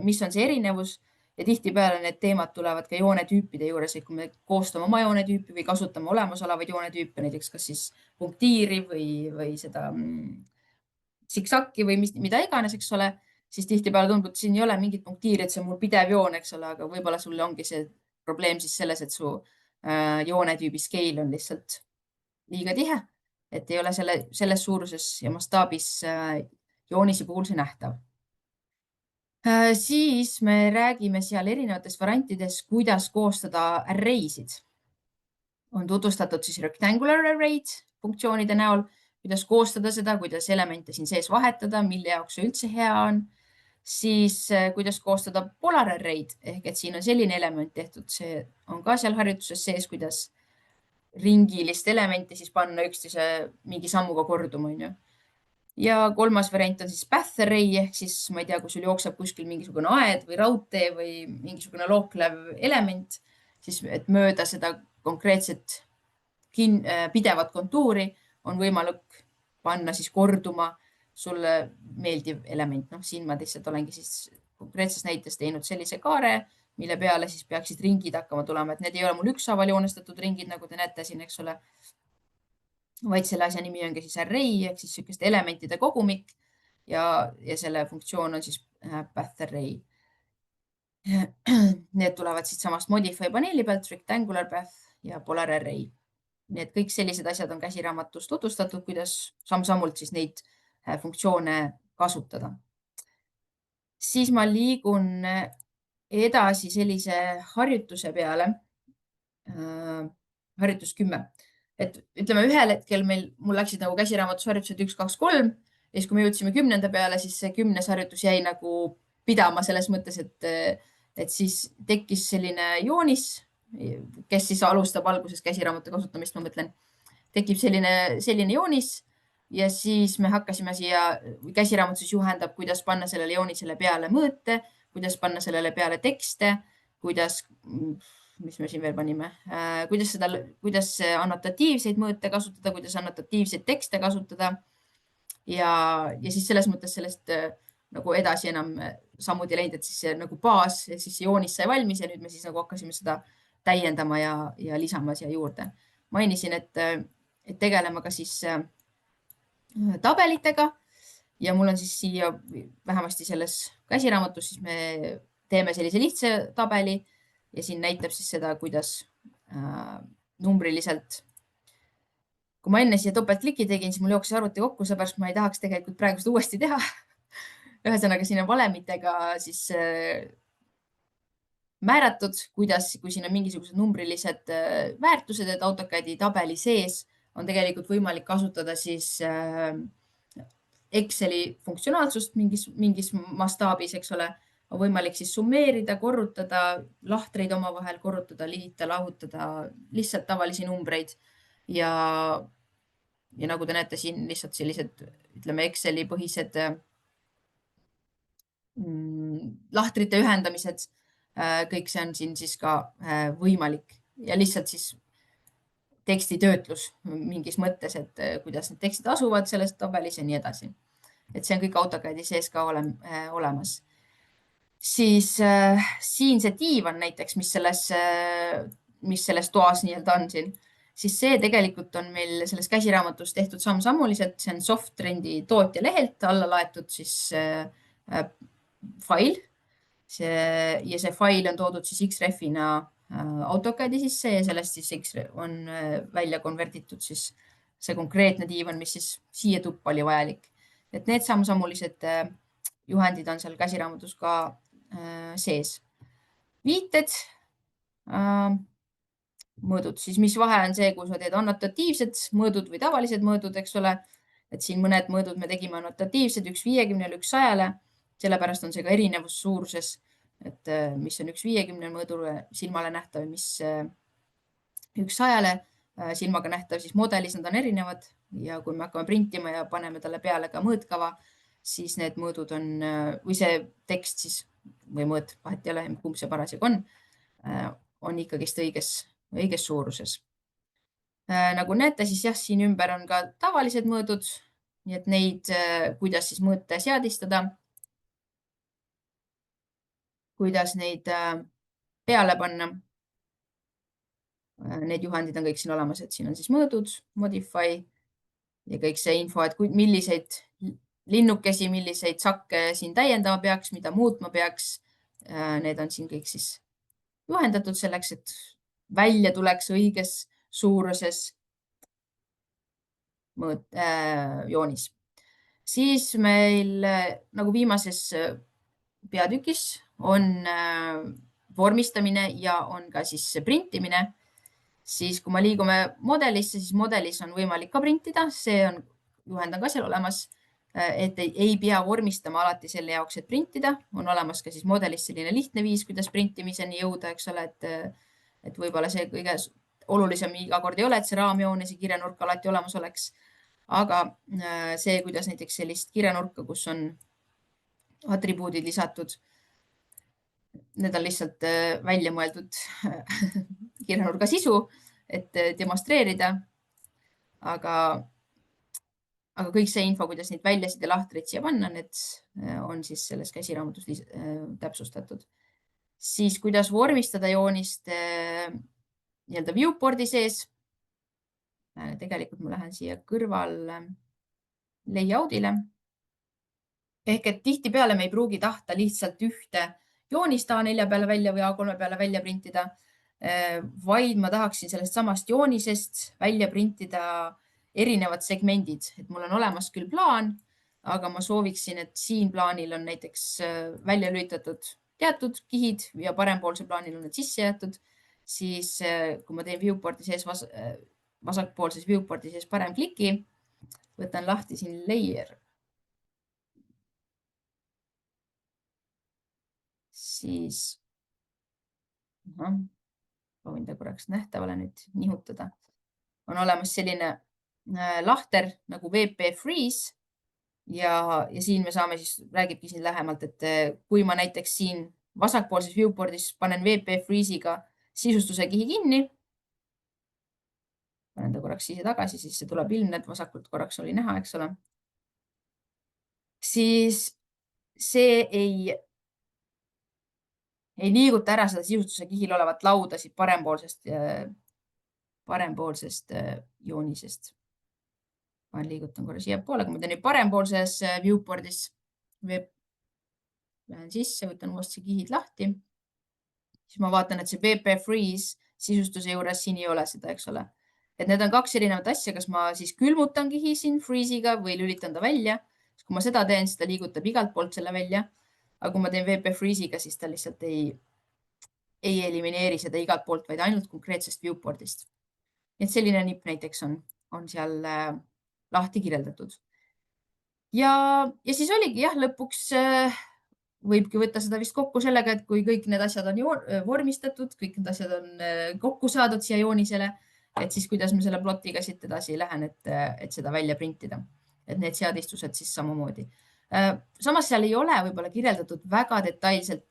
mis on see erinevus ja tihtipeale need teemad tulevad ka joonetüüpide juures, et kui me koostame oma joonetüüpi või kasutame olemasolevaid joonetüüpe, näiteks kas siis punktiiri või seda siksakki või mida iganes, eks ole, siis tihtipeale tundub, et siin ei ole mingit punktiiri, et see on mul pidev joon, eks ole, aga võib-olla sul ongi see probleem siis selles, et su joonetüübi scale on lihtsalt liiga tihe, et ei ole selles suuruses ja mastaabis joonise puhul see nähtav. Siis me räägime seal erinevates variantides, kuidas koostada array'sid. On tutvustatud siis rectangular array'd funktsioonide näol, kuidas koostada seda, kuidas elemente siin sees vahetada, mille jaoks see üldse hea on. Siis kuidas koostada polar array'd ehk et siin on selline element tehtud, see on ka seal harjutuses sees, kuidas ringilist elementi siis panna üksteise mingi sammuga korduma, on ju. Ja kolmas variant on siis path array ehk siis ma ei tea, kui sul jookseb kuskil mingisugune aed või raudtee või mingisugune looklev element, siis et mööda seda konkreetset pidevat kontuuri on võimalik panna siis korduma sulle meeldiv element. Noh, siin ma lihtsalt olengi siis konkreetses näites teinud sellise kaare, mille peale siis peaksid ringid hakkama tulema, et need ei ole mul ükshaaval joonestatud ringid, nagu te näete siin, eks ole, vaid selle asja nimi ongi siis array ehk siis niisuguste elementide kogumik ja selle funktsioon on siis path array. Need tulevad siitsamast modify paneeli pealt, rectangular path ja polar array. Nii et kõik sellised asjad on käsiraamatus tutvustatud, kuidas samm-sammult siis neid funktsioone kasutada. Siis ma liigun edasi sellise harjutuse peale, harjutus 10. Et ütleme, ühel hetkel mul läksid nagu käsiraamatus harjutused 1, 2, 3 ja siis, kui me jõudsime 10. peale, siis see 10. harjutus jäi nagu pidama selles mõttes, et siis tekkis selline joonis, kes siis alustab alguses käsiraamatu kasutamist, ma mõtlen, tekib selline joonis ja siis me hakkasime siia, käsiraamat siis juhendab, kuidas panna sellele joonisele peale mõõte, kuidas panna sellele peale tekste, kuidas, mis me siin veel panime, kuidas annotatiivseid mõõte kasutada, kuidas annotatiivseid tekste kasutada. Ja siis selles mõttes sellest nagu edasi enam sammud ei läinud, et siis see nagu baas, siis joonis sai valmis ja nüüd me siis nagu hakkasime seda täiendama ja lisama siia juurde. Mainisin, et tegeleme ka siis tabelitega ja mul on siis siia vähemasti selles käsiraamatus, siis me teeme sellise lihtsa tabeli ja siin näitab siis seda, kuidas numbriliselt. Kui ma enne siia topeltkliki tegin, siis mul jooksis arvuti kokku, seepärast ma ei tahaks tegelikult praegu seda uuesti teha. Ühesõnaga, siin on valemitega siis määratud, kuidas, kui siin on mingisugused numbrilised väärtused, et AutoCAD-i tabeli sees on tegelikult võimalik kasutada siis Exceli funktsionaalsust mingis mastaabis, eks ole, on võimalik siis summeerida, korrutada, lahtreid omavahel korrutada, liita, lahutada, lihtsalt tavalisi numbreid ja nagu te näete siin lihtsalt sellised, ütleme, Exceli põhised lahtrite ühendamised, kõik see on siin siis ka võimalik ja lihtsalt siis tekstitöötlus mingis mõttes, et kuidas need tekstid asuvad selles tabelis ja nii edasi. Et see on kõik AutoCAD-i sees ka olemas. Siis siin see diivan näiteks, mis selles toas nii-öelda on siin, siis see tegelikult on meil selles käsiraamatus tehtud samm-sammuliselt, see on Softtrendi tootja lehelt alla laetud siis fail. Ja see fail on toodud siis Xrefina AutoCAD-i sisse ja sellest siis on välja konvertitud siis see konkreetne diivan, mis siis siia tuppa oli vajalik. Et need samm-sammulised juhendid on seal käsiraamatus ka sees. Viited, mõõdud, siis mis vahe on see, kui sa teed annotatiivsed mõõdud või tavalised mõõdud, eks ole. Et siin mõned mõõdud me tegime annotatiivsed, üks 50-le, üks 100-le. Sellepärast on see ka erinevus suuruses, et mis on üks 50 mõõdule silmale nähtav, mis üks 100-le silmaga nähtav, siis modelis nad on erinevad ja kui me hakkame printima ja paneme talle peale ka mõõtkava, siis need mõõdud on, või see tekst siis või mõõt, vahet ei ole, kumb see parasjagu on ikkagist õiges suuruses. Nagu näete, siis jah, siin ümber on ka tavalised mõõdud, nii et neid, kuidas siis mõõte seadistada, kuidas neid peale panna. Need juhendid on kõik siin olemas, et siin on siis mõõdud, modify ja kõik see info, et milliseid linnukesi, milliseid sakke siin täiendama peaks, mida muutma peaks. Need on siin kõik siis juhendatud selleks, et välja tuleks õiges suuruses joonis. Siis meil nagu viimases peatükis on vormistamine ja on ka siis printimine. Siis kui me liigume modelisse, siis modelis on võimalik ka printida. See on, juhend on ka seal olemas, et ei pea vormistama alati selle jaoks, et printida. On olemas ka siis modelis selline lihtne viis, kuidas printimiseni jõuda, eks ole, et võib-olla see kõige olulisem iga kord ei ole, et see raamjoon ja see kirjanurk alati olemas oleks. Aga see, kuidas näiteks sellist kirjanurka, kus on atribuudid lisatud, need on lihtsalt välja mõeldud kirjanurga sisu, et demonstreerida. Aga kõik see info, kuidas neid väljasid ja lahtreid siia panna, need on siis selles käsiraamatus täpsustatud. Siis kuidas vormistada joonist nii-öelda viewport'i sees. Tegelikult ma lähen siia kõrval layout'ile. Ehk et tihtipeale me ei pruugi tahta lihtsalt ühte joonist A4 peale välja või A3 peale välja printida, vaid ma tahaksin sellest samast joonisest välja printida erinevad segmendid, et mul on olemas küll plaan, aga ma sooviksin, et siin plaanil on näiteks välja lülitatud teatud kihid ja parempoolse plaanil on need sisse jäetud. Siis kui ma teen viewport'i sees, vasakpoolses viewport'i sees parem kliki, võtan lahti siin layer. Siis proovin ta korraks nähtavale nüüd nihutada. On olemas selline lahter nagu VP Freeze ja siin me saame siis, räägibki siin lähemalt, et kui ma näiteks siin vasakpoolses viewport'is panen VP Freeze'iga sisustuse kihi kinni, panen ta korraks siia tagasi, siis see tuleb ilmne, et vasakult korraks oli näha, eks ole. Siis see ei liiguta ära seda sisustuse kihil olevat lauda siit parempoolsest joonisest. Ma liigutan korra siia poole, kui ma teen nüüd parempoolses viewport'is, lähen sisse, võtan uuesti kihid lahti, siis ma vaatan, et see VP Freeze sisustuse juures siin ei ole seda, eks ole. Et need on kaks erinevat asja, kas ma siis külmutan kihi siin Freeze'iga või lülitan ta välja. Kui ma seda teen, siis ta liigutab igalt poolt selle välja. Aga kui ma teen VP Freeze'iga, siis ta lihtsalt ei elimineeri seda igalt poolt, vaid ainult konkreetsest viewport'ist. Et selline nipp näiteks on seal lahti kirjeldatud. Ja siis oligi jah, lõpuks võibki võtta seda vist kokku sellega, et kui kõik need asjad on vormistatud, kõik need asjad on kokku saadud siia joonisele, et siis kuidas me selle plotiga siit edasi lähen, et seda välja printida. Et need seadistused siis samamoodi. Samas seal ei ole võib-olla kirjeldatud väga detailselt,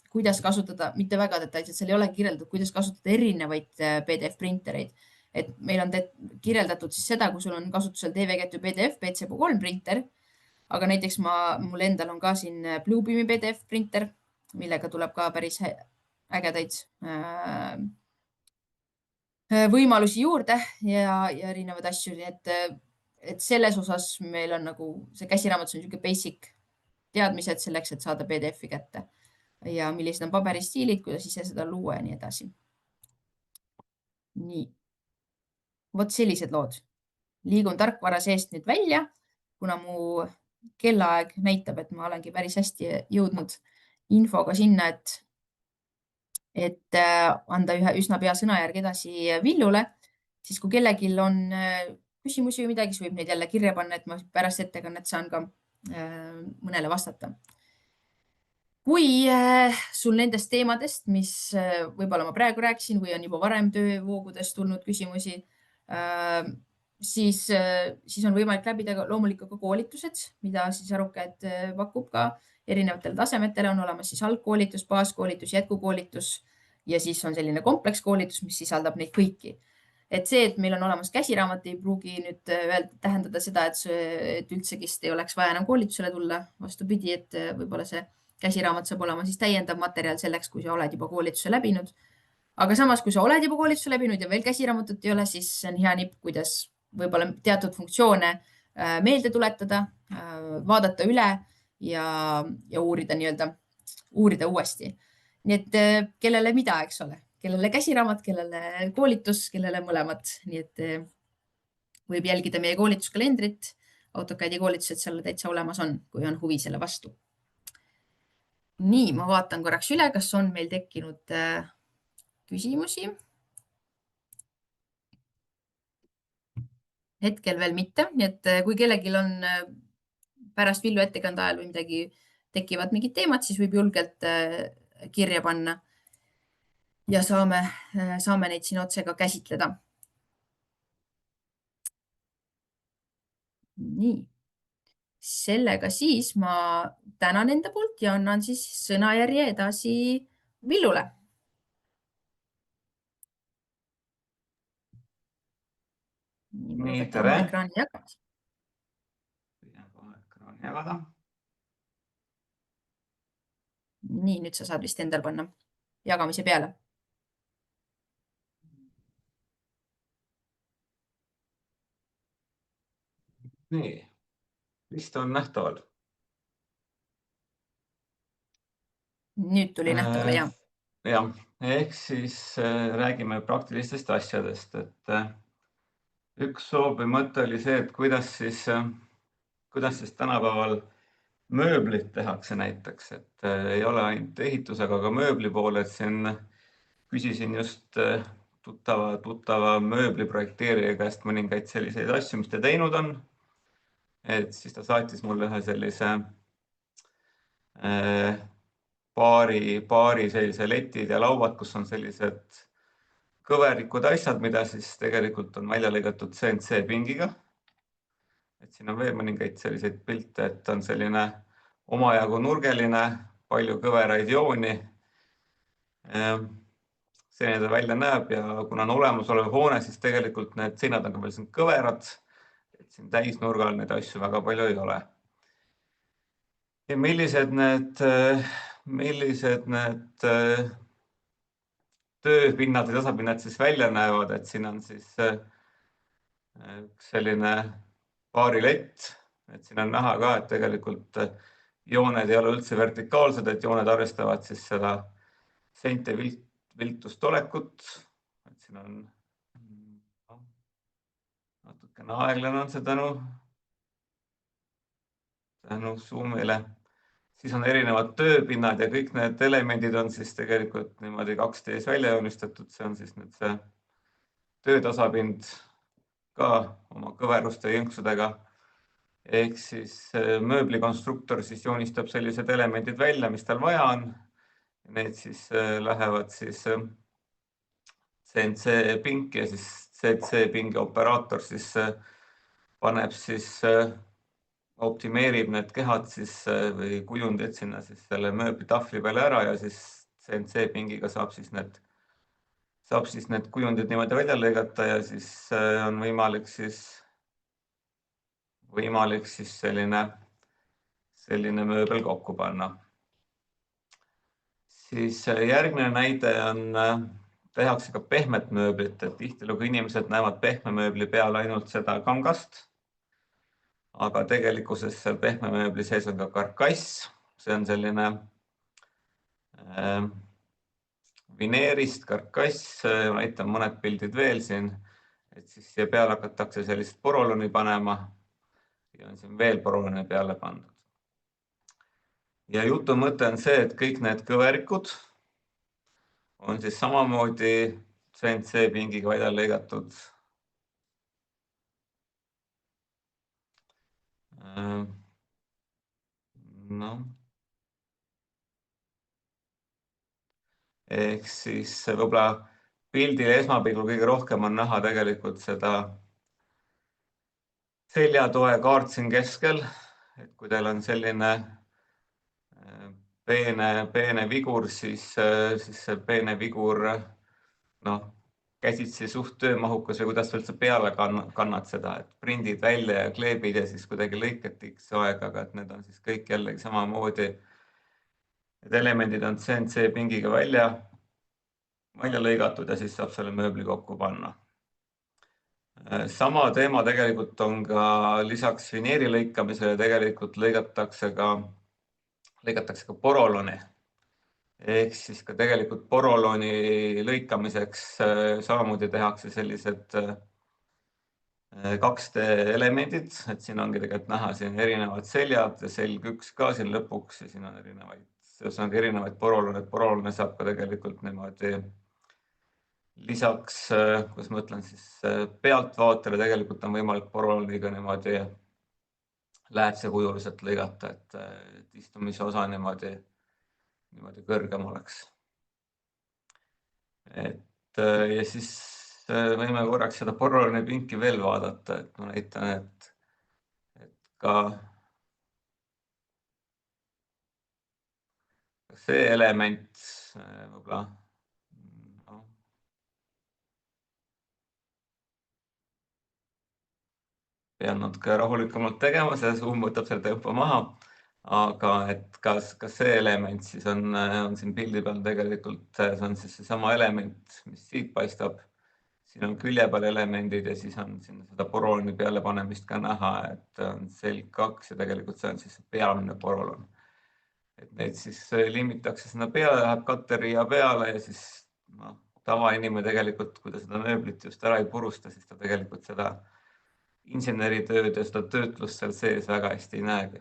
kuidas kasutada, mitte väga detailselt, seal ei ole kirjeldatud, kuidas kasutada erinevaid PDF printereid. et meil on kirjeldatud siis seda, kui sul on kasutusel DVGet või PDF BCP3 printer, aga näiteks mul endal on ka siin Bluebeami PDF printer, millega tuleb ka päris ägedaid võimalusi juurde ja erinevaid asju, nii et selles osas meil on nagu see käsiraamatus on niisugune basic teadmised selleks, et saada PDF-i kätte ja millised on paberistiilid, kuidas ise seda luua ja nii edasi. Nii, vot sellised lood. Liigun tarkvara seest nüüd välja, kuna mu kellaaeg näitab, et ma olengi päris hästi jõudnud infoga sinna, et anda üsna pea sõnajärg edasi Villule, siis kui kellelgi on küsimusi või midagi, siis võib neid jälle kirja panna, et ma pärast ettekannet saan ka mõnele vastata. Kui sul nendest teemadest, mis võib-olla ma praegu rääkisin või on juba varem töövoogudest tulnud küsimusi, siis on võimalik läbida loomulikult ka koolitused, mida siis Arukäed pakub ka erinevatele tasemetele. On olemas siis algkoolitus, baaskoolitus, jätkukoolitus ja siis on selline komplekskoolitus, mis sisaldab neid kõiki. Et see, et meil on olemas käsiraamat, ei pruugi nüüd tähendada seda, et üldsegist ei oleks vaja enam koolitusele tulla. Vastupidi, et võib-olla see käsiraamat saab olema siis täiendav materjal selleks, kui sa oled juba koolituse läbinud. Aga samas, kui sa oled juba koolituse läbinud ja veel käsiraamatut ei ole, siis see on hea nipp, kuidas võib-olla teatud funktsioone meelde tuletada, vaadata üle ja uurida uuesti. Nii et kellele mida, eks ole, kellele käsiraamat, kellele koolitus, kellele mõlemad. Nii et võib jälgida meie koolituskalendrit. AutoCAD-i koolitused seal täitsa olemas on, kui on huvi selle vastu. Nii, ma vaatan korraks üle, kas on meil tekkinud küsimusi. Hetkel veel mitte, nii et kui kellelgi on pärast Villu ettekande ajal või midagi tekivad mingid teemad, siis võib julgelt kirja panna ja saame neid siin otse ka käsitleda. Nii, sellega siis ma tänan enda poolt ja annan siis sõnajärje edasi Villule. Nii, tere. Ekraani jagada. Ekraani jagada. Nii, nüüd sa saad vist endal panna jagamise peale. Nii, vist on nähtaval. Nüüd tuli nähtavale, jah. Jah, ehk siis räägime praktilistest asjadest, et üks soov või mõte oli see, et kuidas siis tänapäeval mööblit tehakse näiteks, et ei ole ainult ehitusega, aga mööbli poole, et siin küsisin just tuttava mööbliprojekteerija käest mõningaid selliseid asju, mis ta teinud on. Et siis ta saatis mulle ühe sellise paari sellise letid ja lauad, kus on sellised kõverikud asjad, mida siis tegelikult on välja lõigatud CNC pingiga. Et siin on veel mõningaid selliseid pilte, et on selline omajagu nurgeline, palju kõveraid jooni. Selline ta välja näeb ja kuna on olemasolev hoone, siis tegelikult need seinad on ka veel siin kõverad. Et siin täisnurgal neid asju väga palju ei ole. Ja millised need tööpinnad ja tasapinnad siis välja näevad, et siin on siis selline paarilett, et siin on näha ka, et tegelikult jooned ei ole üldse vertikaalsed, et jooned arvestavad siis seda seinte viltustolekut. Et siin on natukene aeglane on see tänu Zoomile. Siis on erinevad tööpinnad ja kõik need elemendid on siis tegelikult niimoodi 2D-s välja joonistatud. See on siis nüüd see töötasapind ka oma kõveruste ja jõnksudega. Ehk siis mööblikonstruktor siis joonistab sellised elemendid välja, mis tal vaja on. Need siis lähevad siis CNC pinki ja siis CNC pingi operaator siis paneb siis optimeerib need kehad siis või kujundid sinna siis selle mööbli tahvli peale ära ja siis CNC pingiga saab siis need saab siis need kujundid niimoodi välja lõigata ja siis on võimalik siis selline mööbel kokku panna. Siis järgmine näide on, tehakse ka pehmet mööblit, et tihtilugu inimesed näevad pehme mööbli peal ainult seda kangast, aga tegelikkuses seal pehme mööbli sees on ka karkass. See on selline vineerist karkass, näitan mõned pildid veel siin, et siis siia peale hakatakse sellist poroloni panema ja on siin veel poroloni peale pandud. Ja jutu mõte on see, et kõik need kõverikud on siis samamoodi CNC pingiga välja lõigatud. Noh. Ehk siis võib-olla pildil esmapilgul kõige rohkem on näha tegelikult seda seljatoe kaart siin keskel, et kui teil on selline peene vigur, siis see peene vigur, käsitsi suht töömahukas või kuidas üldse peale kannad seda, et prindid välja ja kleebid ja siis kuidagi lõikad X aega, aga et need on siis kõik jällegi samamoodi. Need elemendid on CNC pingiga välja lõigatud ja siis saab selle mööbli kokku panna. Sama teema tegelikult on ka lisaks vineeri lõikamisele tegelikult lõigatakse ka poroloni. Ehk siis ka tegelikult poroloni lõikamiseks samamoodi tehakse sellised 2D elemendid, et siin ongi tegelikult näha siin erinevad seljad ja selg üks ka siin lõpuks ja siin on erinevaid porolone saab ka tegelikult niimoodi lisaks, kuidas ma ütlen siis, pealtvaatajale tegelikult on võimalik poroloniga niimoodi läätsekujuliselt lõigata, et istumise osa niimoodi kõrgem oleks. Ja siis võime korraks seda poroloni pinki veel vaadata, et ma näitan, et ka see element võib-olla pean natuke rahulikumalt tegema, see Zoom võtab selle tempo maha, aga et kas see element siis on siin pildi peal tegelikult, see on siis seesama element, mis siit paistab. Siin on külje peal elemendid ja siis on siin seda poroloni peale panemist ka näha, et on selg 2 ja tegelikult see on siis peamine porolon. Et neid siis limmitakse sinna peale, läheb katteria peale ja siis tavainimene tegelikult, kui ta seda mööblit just ära ei purusta, siis ta tegelikult seda inseneritööd ja seda töötlust seal sees väga hästi ei näegi.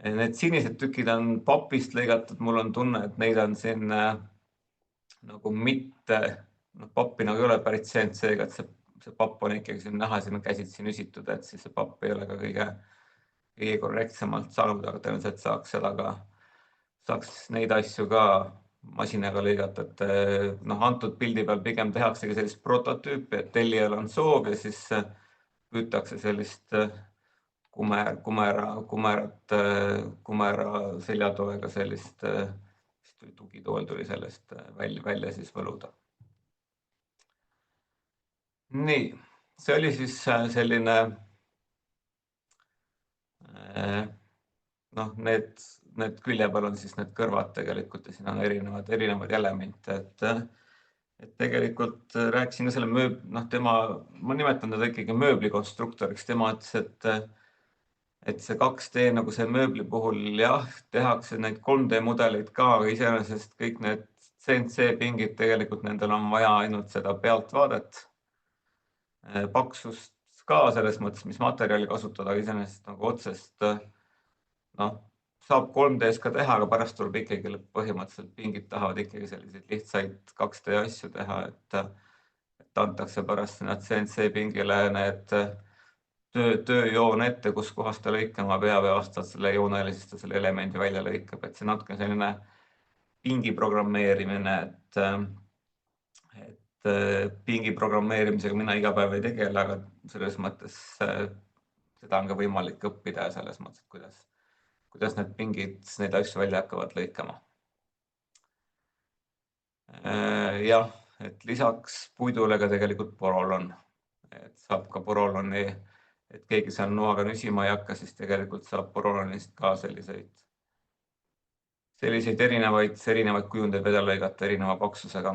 Need sinised tükid on papist lõigatud, mul on tunne, et neid on siin nagu mitte, pappi nagu ei ole pärit CNC-ga, et see papp on ikkagi siin näha, siin on käsitsi nüsitud, et siis see papp ei ole ka kõige korrektsemalt saanud, aga tõenäoliselt saaks neid asju ka masinaga lõigata, et antud pildi peal pigem tehaksegi sellist prototüüpi, et tellijal on soov ja siis püütakse sellist kumera seljatoega sellist tugitool tuli sellest välja siis võluda. Nii, see oli siis selline, need külje peal on siis need kõrvad tegelikult ja siin on erinevad elemente, et tegelikult rääkisin ka selle ma nimetan teda ikkagi mööblikonstruktoriks, tema ütles, et see 2D nagu see mööbli puhul jah, tehakse neid 3D mudeleid ka, aga iseenesest kõik need CNC pingid tegelikult nendel on vaja ainult seda pealtvaadet, paksust ka selles mõttes, mis materjali kasutada, aga iseenesest nagu otsest saab 3D-s ka teha, aga pärast tuleb ikkagi põhimõtteliselt pingid tahavad ikkagi selliseid lihtsaid 2D asju teha, et antakse pärast sinna CNC pingile need tööjoon ette, kus kohas ta lõikama peab ja vastavalt selle joonele siis ta selle elemendi välja lõikab, et see natuke selline pingi programmeerimine, et pingi programmeerimisega mina iga päev ei tegele, aga selles mõttes seda on ka võimalik õppida ja selles mõttes, kuidas need pingid neid asju välja hakkavad lõikama. Jah, et lisaks puidule ka tegelikult porolon. Et saab ka poroloni, et keegi seal noaga nüsima ei hakka, siis tegelikult saab porolonist ka selliseid erinevaid kujundeid välja lõigata erineva paksusega.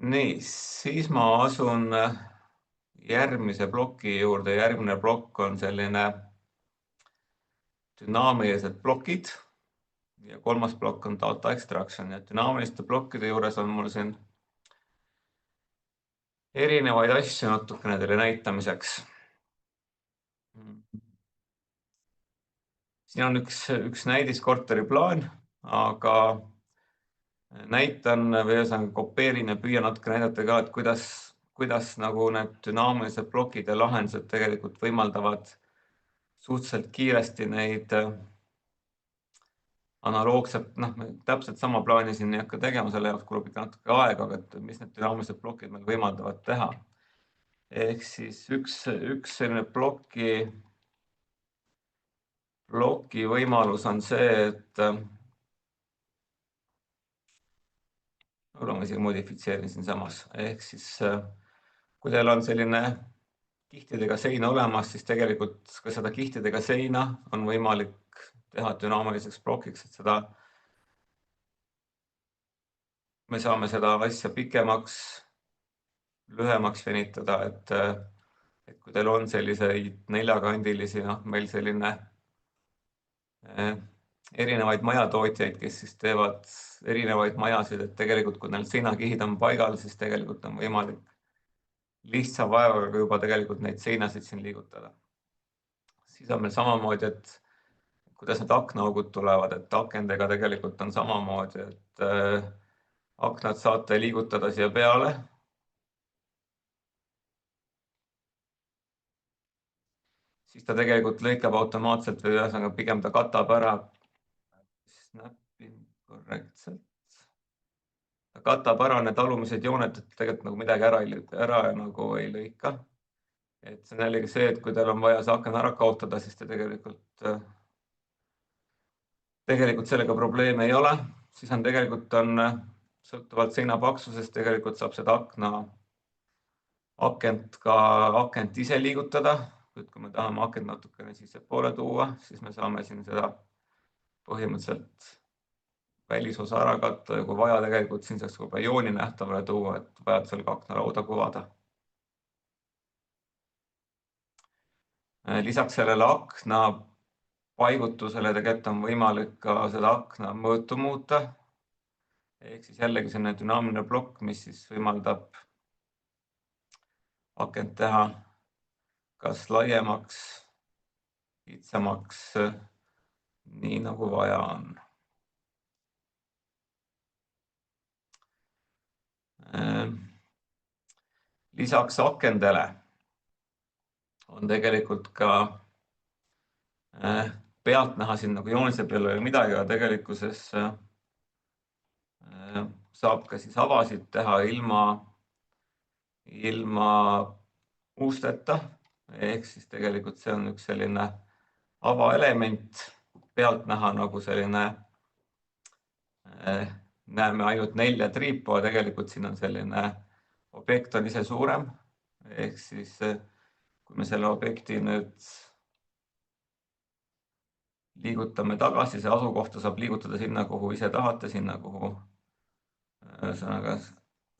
Nii, siis ma asun järgmise ploki juurde. Järgmine plokk on selline dünaamilised plokid ja kolmas plokk on data extraction. Ja dünaamiliste plokkide juures on mul siin erinevaid asju natukene teile näitamiseks. Siin on üks näidiskorteri plaan, aga näitan või kopeerin ja püüan natuke näidata ka, et kuidas nagu need dünaamilised plokid ja lahendused tegelikult võimaldavad suhteliselt kiiresti neid analoogselt, täpselt sama plaani siin ei hakka tegema, selle jaoks kulub ikka natuke aega, aga et mis need dünaamilised plokid meil võimaldavad teha. Ehk siis üks selline ploki võimalus on see, et võib-olla ma isegi modifitseerin siin samas. Ehk siis kui teil on selline kihtidega sein olemas, siis tegelikult ka seda kihtidega seina on võimalik teha dünaamiliseks plokiks, et me saame seda asja pikemaks, lühemaks venitada, et kui teil on selliseid neljakandilisi, meil selline erinevaid majatootjaid, kes siis teevad erinevaid majasid, et tegelikult kui neil seinakihid on paigal, siis tegelikult on võimalik lihtsa vaevaga juba tegelikult neid seinasid siin liigutada. Siis on meil samamoodi, et kuidas need aknaaugud tulevad, et akendega tegelikult on samamoodi, et aknad saate liigutada siia peale. Siis ta tegelikult lõikab automaatselt või pigem ta katab ära. Snapin korrektselt. Ta katab ära need alumised jooned, et tegelikult nagu midagi ära nagu ei lõika. Et see on jällegi see, et kui teil on vaja see aken ära kaotada, siis te tegelikult sellega probleeme ei ole. Siis on tegelikult sõltuvalt seina paksusest tegelikult saab seda akent ise liigutada. Kui me tahame akent natukene sissepoole tuua, siis me saame siin seda põhimõtteliselt välisosa ära katta ja kui vaja tegelikult siin saaks juba jooni nähtavale tuua, et vajadusel ka aknarauda kuvada. Lisaks sellele akna paigutusele tegelikult on võimalik ka seda akna mõõtu muuta. Ehk siis jällegi selline dünaamiline plokk, mis siis võimaldab akent teha kas laiemaks, kitsamaks, nii nagu vaja on. Lisaks akendele on tegelikult ka pealt näha siin nagu joonise peal ei ole midagi, aga tegelikkuses saab ka siis avasid teha ilma usteta. Ehk siis tegelikult see on üks selline avaelement, pealt näha nagu selline, näeme ainult 4 triipu, aga tegelikult siin on selline objekt on ise suurem. Ehk siis kui me selle objekti nüüd liigutame tagasi, see asukohta saab liigutada sinna, kuhu ise tahate, sinna, kuhu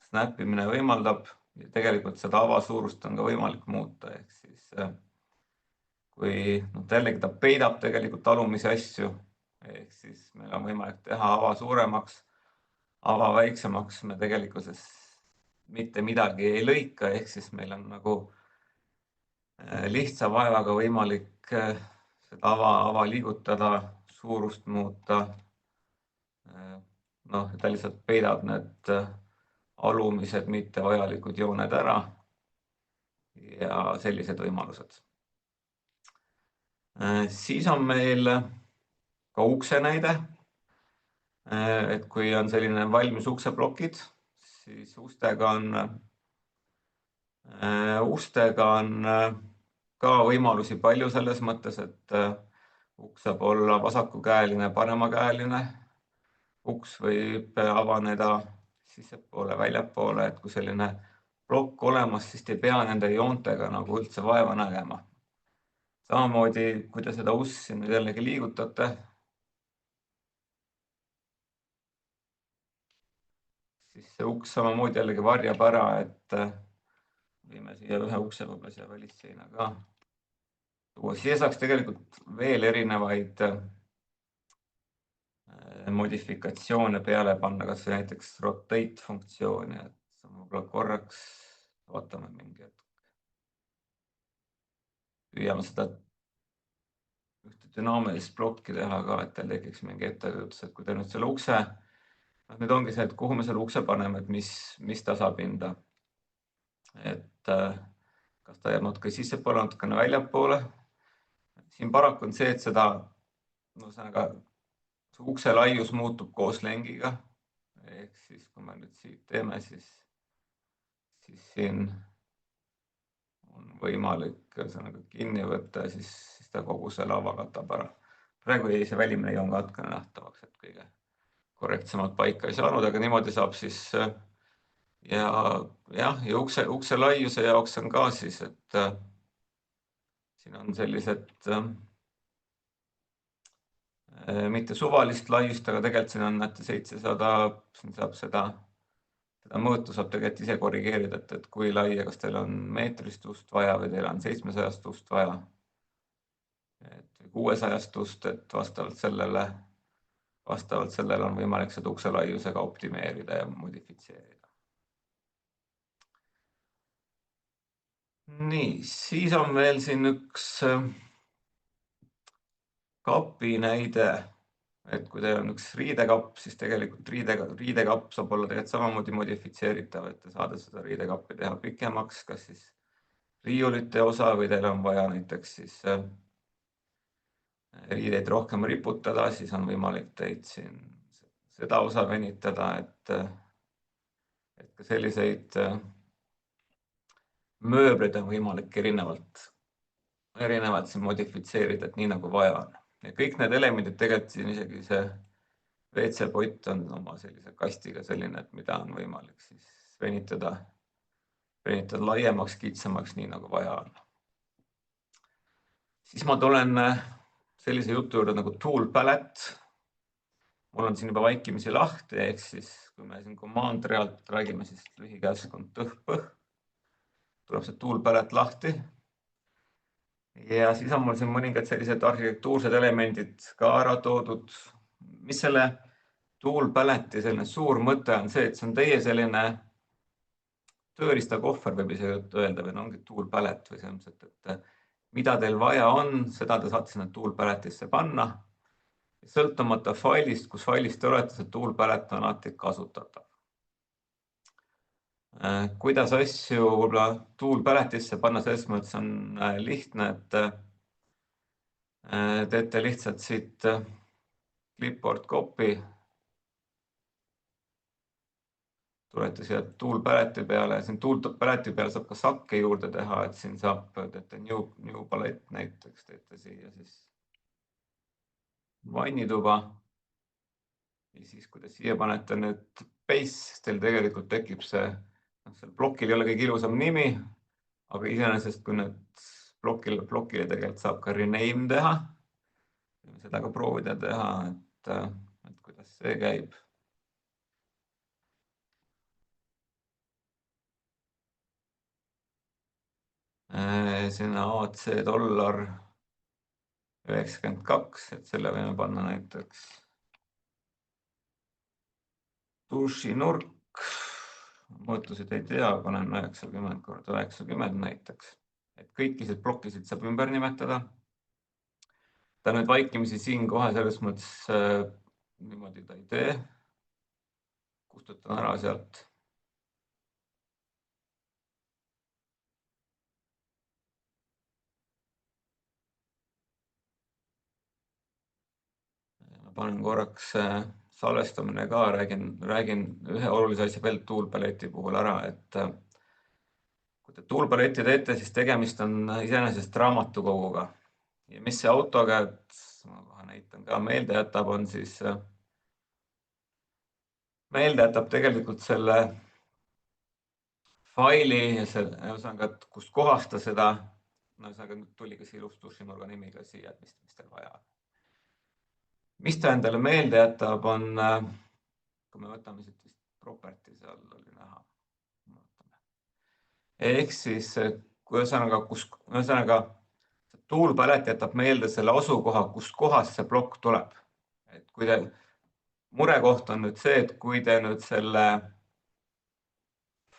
snapimine võimaldab. Ja tegelikult seda avasuurust on ka võimalik muuta. Ehk siis kui jällegi ta peidab tegelikult alumisi asju, ehk siis meil on võimalik teha ava suuremaks, ava väiksemaks, me tegelikkuses mitte midagi ei lõika, ehk siis meil on nagu lihtsa vaevaga võimalik seda ava liigutada, suurust muuta. Ta lihtsalt peidab need alumised mittevajalikud jooned ära ja sellised võimalused. Siis on meil ka ukse näide. Et kui on selline valmis ukseplokid, siis ustega on ka võimalusi palju selles mõttes, et uks saab olla vasakukäeline, paremakäeline. Uks võib avaneda sissepoole, väljapoole, et kui selline plokk olemas, siis te ei pea nende joontega nagu üldse vaeva nägema. Samamoodi, kui te seda ussi nüüd jällegi liigutate, siis see uks samamoodi jällegi varjab ära, et võime siia ühe ukse võib-olla siia välisseina ka tuua. Siia saaks tegelikult veel erinevaid modifikatsioone peale panna, kas või näiteks rotate funktsiooni, et võib-olla korraks vaatame mingi hetk. Püüame seda ühte dünaamilist plokki teha ka, et teil tekiks mingi ettekujutus, et kui te nüüd selle ukse, nüüd ongi see, et kuhu me selle ukse paneme, et mis ta saab hinda. Et kas ta jääb natuke sissepoole, natukene väljapoole. Siin paraku on see, et seda ukse laius muutub koos lengiga. Ehk siis, kui me nüüd siit teeme, siis siin on võimalik kinni võtta ja siis ta kogu see lava katab ära. Praegu jäi see välimine joon katkene nähtavaks, et kõige korrektsemalt paika ei saanud, aga niimoodi saab siis ja ukse laiuse jaoks on ka siis, et siin on sellised mitte suvalist laiust, aga tegelikult siin on 700, siin saab seda mõõtu saab tegelikult ise korrigeerida, et kui lai ja kas teil on meetrist ust vaja või teil on 700 ust vaja. 600 ust, et vastavalt sellele on võimalik seda ukse laiusega optimeerida ja modifitseerida. Nii, siis on veel siin üks kapi näide, et kui teil on üks riidekapp, siis tegelikult riidekapp saab olla tegelikult samamoodi modifitseeritav, et te saate seda riidekappi teha pikemaks, kas siis riiulite osa või teil on vaja näiteks siis riideid rohkem riputada, siis on võimalik teid siin seda osa venitada, et ka selliseid mööbleid on võimalik erinevalt siin modifitseerida, et nii nagu vaja on. Ja kõik need elemendid tegelikult siin isegi see WC-pott on oma sellise kastiga selline, et mida on võimalik siis venitada laiemaks, kitsamaks, nii nagu vaja on. Siis ma tulen sellise jutu juurde nagu tool palette. Mul on siin juba vaikimisi lahti, ehk siis kui me siin command realt räägime, siis lühikäskond tõh-põh, tuleb see tool palette lahti. Ja siis on mul siin mõningad sellised arhitektuursed elemendid ka ära toodud. Mis selle tool palette'i selline suur mõte on see, et see on teie selline tööriistakohver, võib ise öelda, või ongi tool palette või selles mõttes, et mida teil vaja on, seda te saate sinna tool palette'isse panna. Sõltumata failist, kus failis te olete, see tool palette on alati kasutatav. Kuidas asju tool palette'isse panna, selles mõttes on lihtne, et teete lihtsalt siit clipboard copy. Tulete siia tool palette'i peale, siin tool palette'i peale saab ka sakke juurde teha, et siin saab, teete new palette näiteks, teete siia siis vannituba. Ja siis, kui te siia panete nüüd base, teil tegelikult tekib see, seal plokil ei ole kõige ilusam nimi, aga iseenesest, kui nüüd plokile tegelikult saab ka rename teha, seda ka proovida teha, et kuidas see käib. Sinna AC $92, et selle võime panna näiteks dušinurk. Mõõtusid ei tea, panen 90 × 90 näiteks. Et kõikisid plokisid saab ümber nimetada. Ta nüüd vaikimisi siin kohe selles mõttes niimoodi ta ei tee. Kustutan ära sealt. Ma panen korraks salvestamine ka, räägin ühe olulise asja veel tool paleti puhul ära, et kui te tool paleti teete, siis tegemist on iseenesest raamatukoguga. Ja mis see autoga, et ma kohe näitan ka meelde jätab, on siis meelde jätab tegelikult selle faili ja selle, ühesõnaga, et kust kohast ta seda, ühesõnaga nüüd tuli ka see ilus dušinurga nimi ka siia, et mis teil vaja on. Mis ta endale meelde jätab, on, kui me võtame siit vist property, seal oli näha. Ehk siis, kui ühesõnaga toolpalet jätab meelde selle asukoha, kust kohast see plokk tuleb. Et kui te, murekoht on nüüd see, et kui te nüüd selle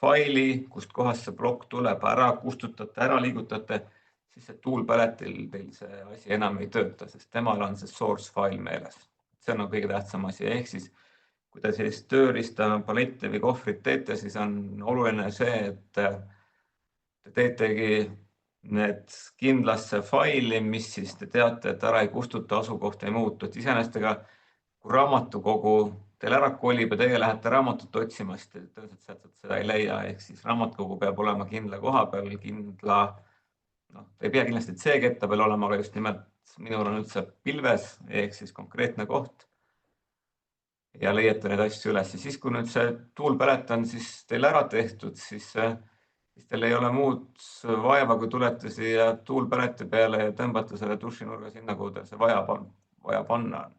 faili, kust kohast see plokk tuleb, ära kustutate, ära liigutate, siis see toolpaletil teil see asi enam ei tööta, sest temal on see source file meeles. See on kõige tähtsam asi. Ehk siis, kui te sellist tööriista paletti või kohvrit teete, siis on oluline see, et te teetegi need kindlasse faili, mis siis te teate, et ära ei kustuta, asukoht ei muutu. Et iseenesest ega kui raamatukogu teil ära kolib ja teie lähete raamatut otsima, siis te tõenäoliselt sealt seda ei leia. Ehk siis raamatukogu peab olema kindla koha peal, kindla, noh, ei pea kindlasti C-ketta peal olema, aga just nimelt minul on üldse pilves ehk siis konkreetne koht ja leiate neid asju üles. Ja siis, kui nüüd see toolpalet on siis teil ära tehtud, siis teil ei ole muud vaeva, kui tulete siia toolpaleti peale ja tõmbate selle dušinurga sinna, kuhu teil see vaja panna on.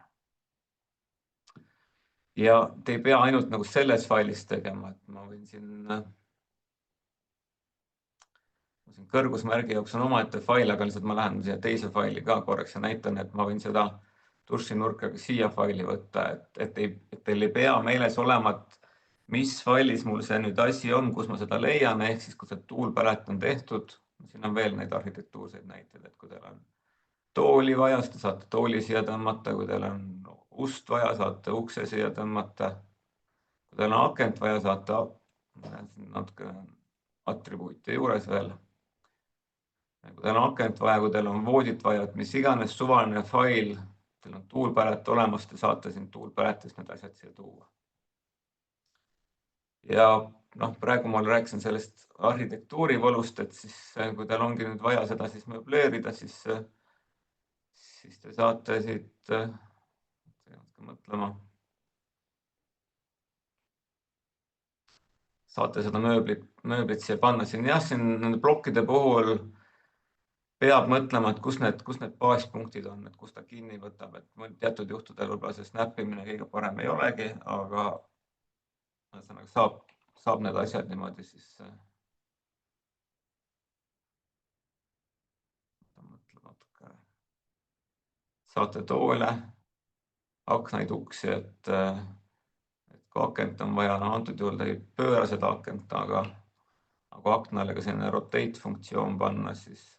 Ja te ei pea ainult nagu selles failis tegema, et ma võin siin kõrgusmärgi jaoks on omaette fail, aga lihtsalt ma lähen siia teise faili ka korraks ja näitan, et ma võin seda dušinurka ka siia faili võtta, et teil ei pea meeles olema, et mis failis mul see nüüd asi on, kus ma seda leian. Ehk siis, kui see toolpalet on tehtud, siin on veel neid arhitektuurseid näiteid, et kui teil on tooli vaja, siis te saate tooli siia tõmmata, kui teil on ust vaja, saate ukse siia tõmmata. Kui teil on akent vaja, saate natuke atribuute juures veel. Kui teil on akent vaja, kui teil on voodit vaja, et mis iganes suvaline fail, teil on toolpalet olemas, te saate siin toolpaletist need asjad siia tuua. Ja noh, praegu ma rääkisin sellest arhitektuurivolust, et siis kui teil ongi nüüd vaja seda siis möbleerida, siis te saate siit mõtlema. Saate seda mööblit siia panna. Siin jah, siin nende plokkide puhul peab mõtlema, et kus need baaspunktid on, et kus ta kinni võtab, et teatud juhtudel võib-olla see snappimine kõige parem ei olegi, aga saab need asjad niimoodi siis saate toole, aknaid, uksi, et kui akent on vaja, no antud juhul ta ei pööra seda akent, aga aknale ka selline rotate funktsioon panna, siis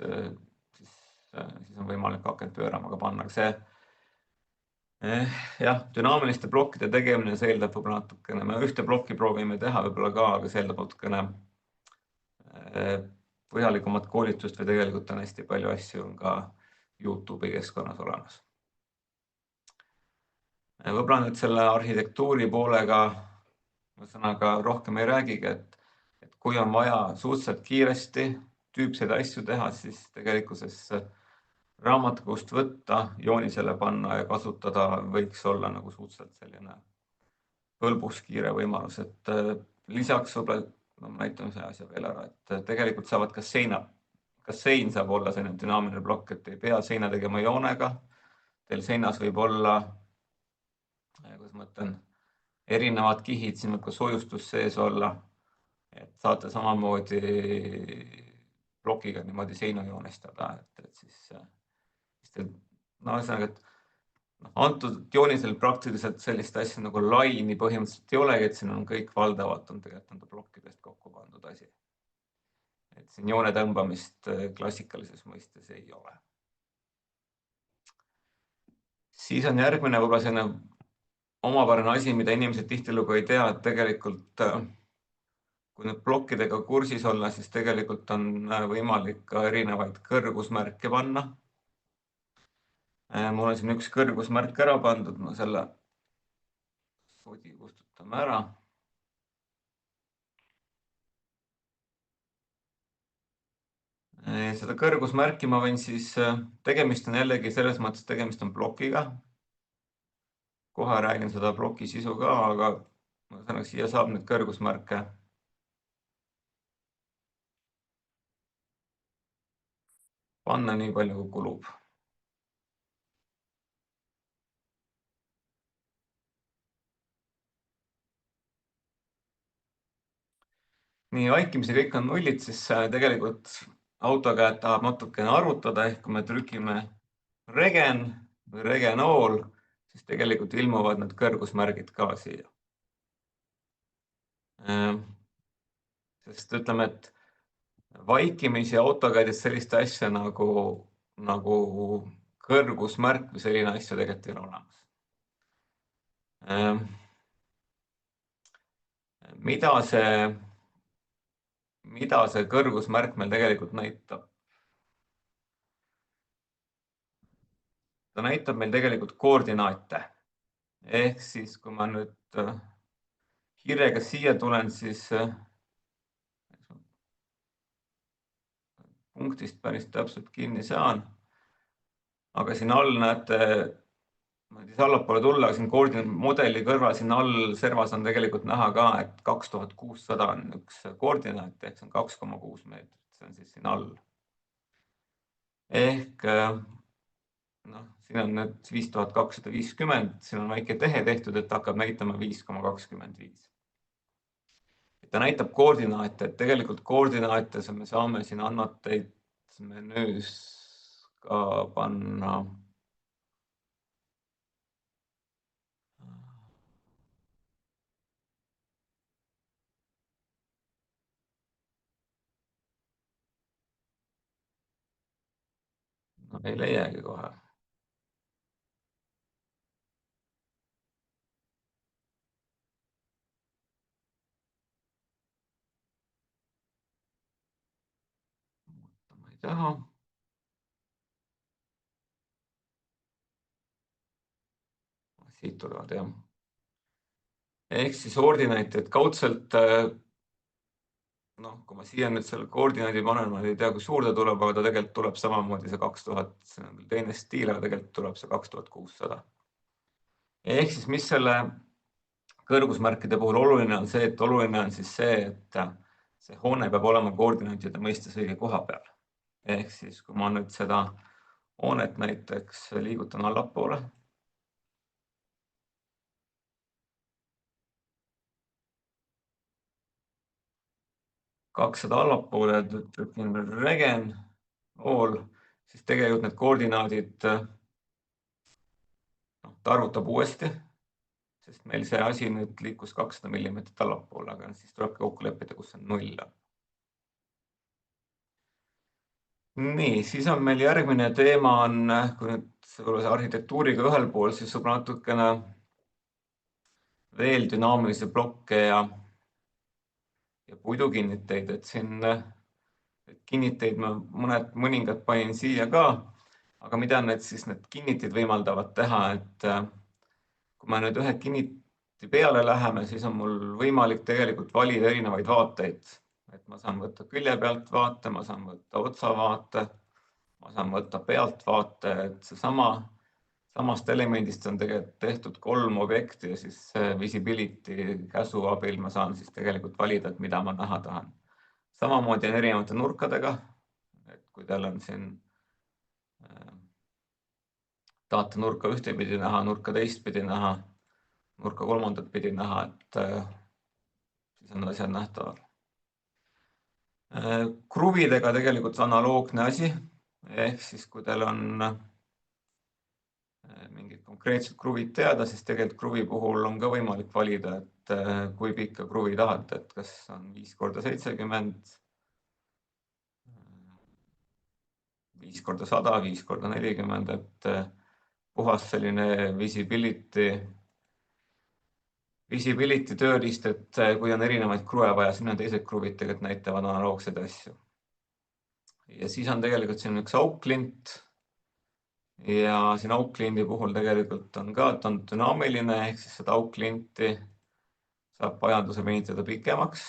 on võimalik akent pöörama ka panna. Aga see jah, dünaamiliste plokkide tegemine, see eeldab võib-olla natukene, me ühte plokki proovime teha võib-olla ka, aga see eeldab natukene põhjalikumat koolitust või tegelikult on hästi palju asju on ka YouTube'i keskkonnas olemas. Võib-olla nüüd selle arhitektuuri poolega ühesõnaga rohkem ei räägigi, et kui on vaja suhteliselt kiiresti tüüpseid asju teha, siis tegelikkuses raamatukogust võtta, joonisele panna ja kasutada võiks olla nagu suhteliselt selline hõlbuskiire võimalus. Et lisaks võib-olla ma näitan see asja veel ära, et tegelikult saavad ka sein saab olla selline dünaamiline plokk, et ei pea seina tegema joonega. Teil seinas võib olla, kuidas ma ütlen, erinevad kihid, siin võib ka soojustus sees olla, et saate samamoodi plokiga niimoodi seina joonistada, et siis no ühesõnaga, et antud joonisel praktiliselt sellist asja nagu laini põhimõtteliselt ei olegi, et siin on kõik valdavalt on tegelikult nende plokkidest kokku pandud asi. Et siin joone tõmbamist klassikalises mõistes ei ole. Siis on järgmine võib-olla selline omapärane asi, mida inimesed tihtilugu ei tea, et tegelikult kui nüüd plokkidega kursis olla, siis tegelikult on võimalik ka erinevaid kõrgusmärke panna. Mul on siin üks kõrgusmärk ära pandud, ma selle sodi kustutame ära. Seda kõrgusmärki ma võin siis, tegemist on jällegi selles mõttes, tegemist on plokiga. kohe räägin seda ploki sisu ka, aga ühesõnaga siia saab nüüd kõrgusmärke panna nii palju, kui kulub. Nii, vaikimisi kõik on nullid, siis tegelikult AutoCAD tahab natukene arvutada, ehk kui me trükime regen või regenol, siis tegelikult ilmuvad need kõrgusmärgid ka siia. Sest ütleme, et vaikimisi AutoCADis sellist asja nagu kõrgusmärk või selline asja tegelikult ei ole olemas. Mida see kõrgusmärk meil tegelikult näitab? Ta näitab meil tegelikult koordinaate. Ehk siis, kui ma nüüd hirega siia tulen, siis punktist päris täpselt kinni saan. Aga siin all näete, ma ei tea, allapoole tulla, siin koordinaatmudeli kõrval siin all servas on tegelikult näha ka, et 2600 on üks koordinaat, ehk see on 2,6 meetrit. See on siis siin all. Ehk siin on nüüd 5250, siin on väike tehe tehtud, et hakkab näitama 5,25. Ta näitab koordinaate, et tegelikult koordinaate me saame siin annoteid menüüs ka panna. No ei leiagi kohe. Ma ei taha. Siit tulevad, jah. Ehk siis koordinaatid kaudselt, kui ma siia nüüd selle koordinaadi panen, ma ei tea, kui suur ta tuleb, aga ta tegelikult tuleb samamoodi see 2000, see on teine stiil, aga tegelikult tuleb see 2600. Ehk siis, mis selle kõrgusmärkide puhul oluline on see, et see hoone peab olema koordinaatide mõistes õige koha peal. Ehk siis, kui ma nüüd seda hoonet näiteks liigutan allapoole, kakssada allapoole, trükin regen all, siis tegelikult need koordinaadid ta arvutab uuesti, sest meil see asi nüüd liikus 200 millimeetrit allapoole, aga siis tuleb kokku leppida, kus on 0. Nii, siis on meil järgmine teema on, kui nüüd arhitektuuriga ühel pool, siis saab natukene veel dünaamilisi blokke ja puidukinniteid, et siin kinniteid ma mõningad panin siia ka, aga mida need kinnitid võimaldavad teha, et kui me nüüd ühe kinniti peale läheme, siis on mul võimalik tegelikult valida erinevaid vaateid. Et ma saan võtta külje pealt vaate, ma saan võtta otsa vaate, ma saan võtta pealt vaate, et samast elemendist on tegelikult tehtud 3 objekti ja siis visibility käsu abil ma saan siis tegelikult valida, et mida ma näha tahan. Samamoodi on erinevate nurkadega, et kui teil on siin tahate nurka ühtepidi näha, nurka teistpidi näha, nurka kolmandat pidi näha, et siis on asjad nähtaval. Kruvidega tegelikult analoogne asi, ehk siis kui teil on mingid konkreetsed kruvid teada, siis tegelikult kruvi puhul on ka võimalik valida, et kui pikka kruvi tahate, et kas on 5x70, 5x100, 5x40, et puhas selline visibility tööriist, et kui on erinevaid kruve vaja, siin on teised kruvid tegelikult näitavad analoogseid asju. Ja siis on tegelikult siin üks auklint ja siin auklindi puhul tegelikult on ka, et on dünaamiline, ehk siis seda auklinti saab vajaduse venitada pikemaks.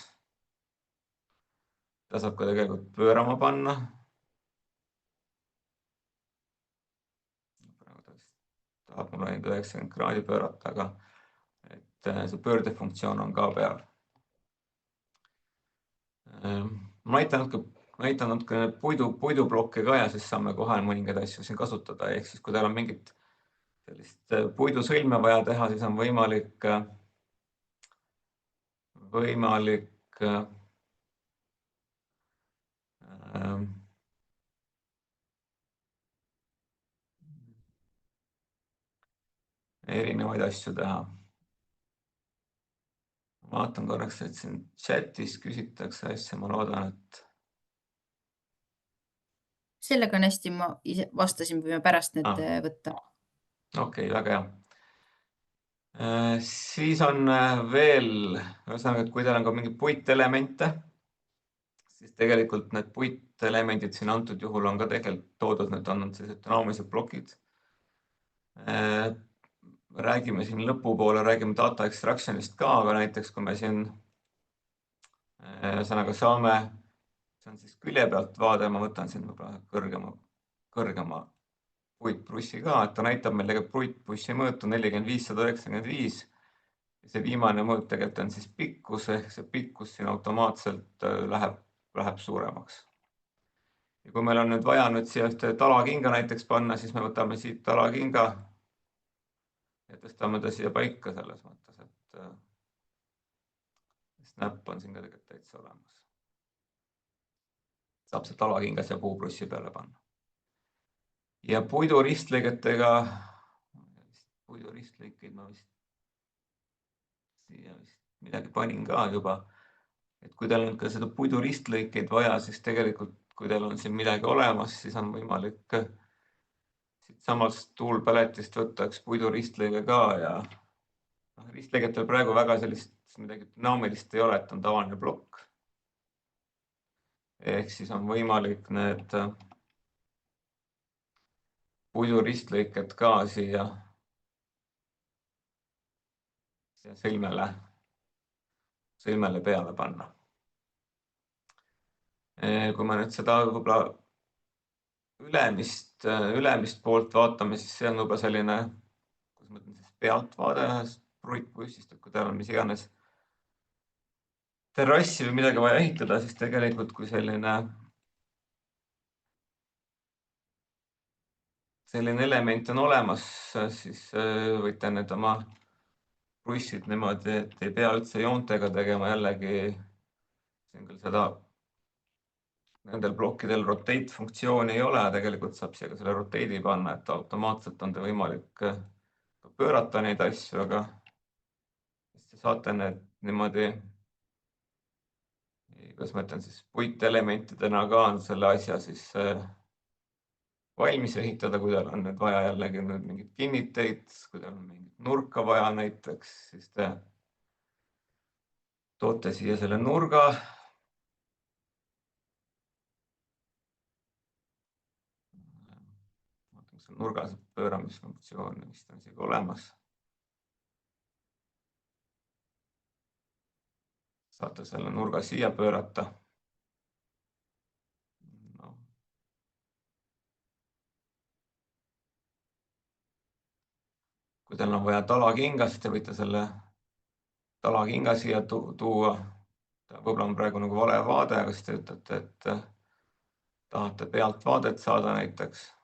Ta saab ka tegelikult pöörama panna. tahab mul ainult 90 kraadi pöörata, aga et see pöördefunktsioon on ka peal. Ma näitan natuke puidublokke ka ja siis saame kohe mõningaid asju siin kasutada. Ehk siis, kui teil on mingit sellist puidusõlme vaja teha, siis on võimalik erinevaid asju teha. Vaatan korraks, et siin chatis küsitakse asja, ma loodan, et Sellega on hästi, ma ise vastasin, võime pärast need võtta. Okei, väga hea. Siis on veel, ühesõnaga, et kui teil on ka mingeid puitelemente, siis tegelikult need puitelemendid siin antud juhul on ka tegelikult toodud, need on sellised dünaamilised plokid. Räägime siin lõpupoole, räägime data extractionist ka, aga näiteks kui me siin ühesõnaga saame, see on siis külje pealt vaade, ma võtan siin võib-olla kõrgema puitprussi ka, et ta näitab meil tegelikult puitprussi mõõtu 45/195. See viimane mõõt tegelikult on siis pikkus, ehk see pikkus siin automaatselt läheb suuremaks. Ja kui meil on nüüd vaja nüüd siia ühte talakinga näiteks panna, siis me võtame siit talakinga ja tõstame ta siia paika selles mõttes, et snap on siin ka tegelikult täitsa olemas. Saab see talakinga siia puuprussi peale panna. Ja puiduristlõigetega, puiduristlõikeid ma vist siia midagi panin ka juba, et kui teil on ka seda puiduristlõikeid vaja, siis tegelikult, kui teil on siin midagi olemas, siis on võimalik siit samast toolpaletist võtta üks puiduristlõige ka ja ristlõigetel praegu väga sellist midagi dünaamilist ei ole, et on tavaline plokk. Ehk siis on võimalik need puiduristlõiked ka siia sõlmele peale panna. Kui me nüüd seda võib-olla ülemist poolt vaatame, siis see on juba selline, kuidas ma ütlen, siis pealtvaade ühest puitbussist, et kui teil on mis iganes terrassi või midagi vaja ehitada, siis tegelikult kui selline element on olemas, siis võite need oma brussid niimoodi, et ei pea üldse joontega tegema, jällegi siin küll seda nendel plokkidel rotate funktsiooni ei ole, tegelikult saab siia ka selle rotate'i panna, et automaatselt on teil võimalik pöörata neid asju, aga te saate need niimoodi, kuidas ma ütlen siis, puitelementidena ka on selle asja siis valmis ehitada, kui teil on nüüd vaja jällegi mingit kinniteid, kui teil on mingit nurka vaja näiteks, siis te toote siia selle nurga. Nurgas pööramisfunktsioon vist on isegi olemas. Saate selle nurga siia pöörata. No. Kui teil on vaja talakinga, siis te võite selle talakinga siia tuua. Võib-olla on praegu nagu vale vaade, aga siis te ütlete, et tahate pealtvaadet saada näiteks.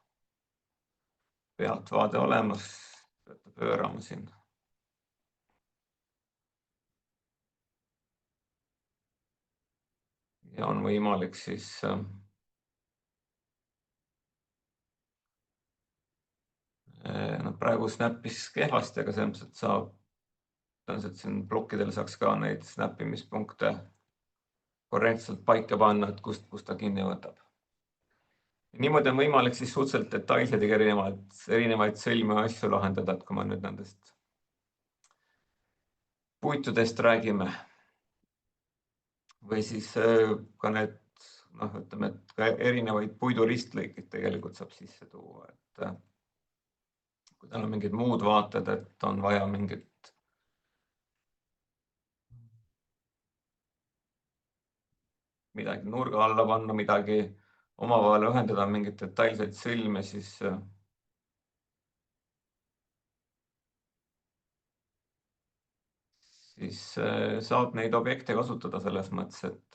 Pealtvaade olemas, peate pöörama siin. Ja on võimalik siis praegu snapis kehvasti, aga see saab, tõenäoliselt siin plokkidel saaks ka neid snappimispunkte korrektselt paika panna, et kust ta kinni võtab. Niimoodi on võimalik siis suhteliselt detailselt erinevaid sõlme asju lahendada, et kui me nüüd nendest puitudest räägime või siis ka need, ütleme, et ka erinevaid puiduristlõikeid tegelikult saab sisse tuua, et kui tal on mingid muud vaated, et on vaja mingit midagi nurga alla panna, midagi omavahel ühendada, mingit detailseid sõlme, siis siis saab neid objekte kasutada selles mõttes, et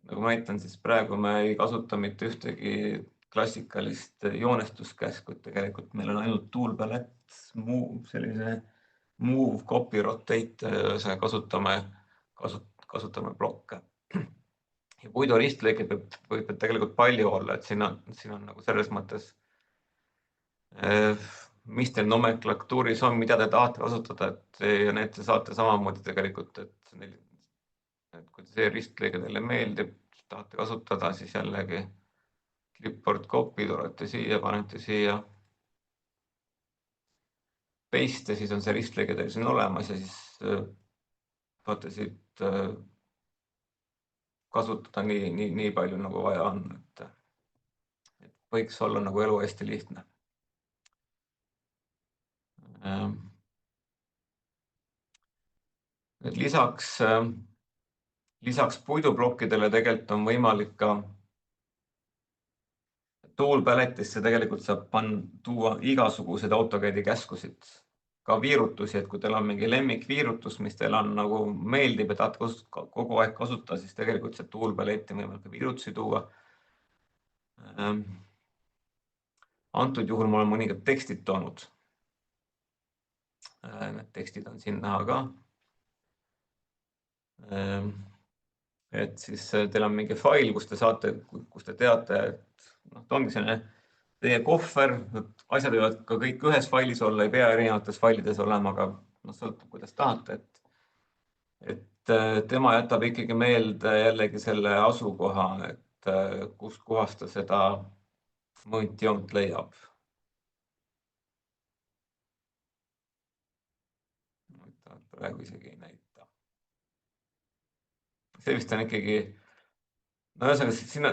nagu ma näitan, siis praegu me ei kasuta mitte ühtegi klassikalist joonestuskäsku, et tegelikult meil on ainult tool palette, selline move, copy, rotate, kasutame blokke. Ja puidu ristlõike võib tegelikult palju olla, et siin on nagu selles mõttes, mis teil nomenklatuuris on, mida te tahate kasutada, ja need te saate samamoodi tegelikult, et kui see ristlõige teile meeldib, tahate kasutada, siis jällegi clipboard copy, tulete siia, panete siia paste ja siis on see ristlõige teil siin olemas ja siis saate siit kasutada nii palju, nagu vaja on. Et võiks olla nagu elu hästi lihtne. Et lisaks puiduplokkidele tegelikult on võimalik ka tool paletisse tegelikult saab tuua igasuguseid AutoCAD-i käskusid, ka viirutusi, et kui teil on mingi lemmikviirutus, mis teil on nagu meeldib ja tahate kogu aeg kasutada, siis tegelikult see tool paletti on võimalik viirutusi tuua. Antud juhul ma olen mõningad tekstid toonud. Need tekstid on siin näha ka. Et siis teil on mingi fail, kus te teate, et ongi selline teie kohver, asjad võivad ka kõik ühes failis olla, ei pea erinevates failides olema, aga sõltub, kuidas tahate. Et tema jätab ikkagi meelde jällegi selle asukoha, et kust kohast ta seda mõõtjoont leiab. Praegu isegi ei näita. See vist on ikkagi, no ühesõnaga sinna,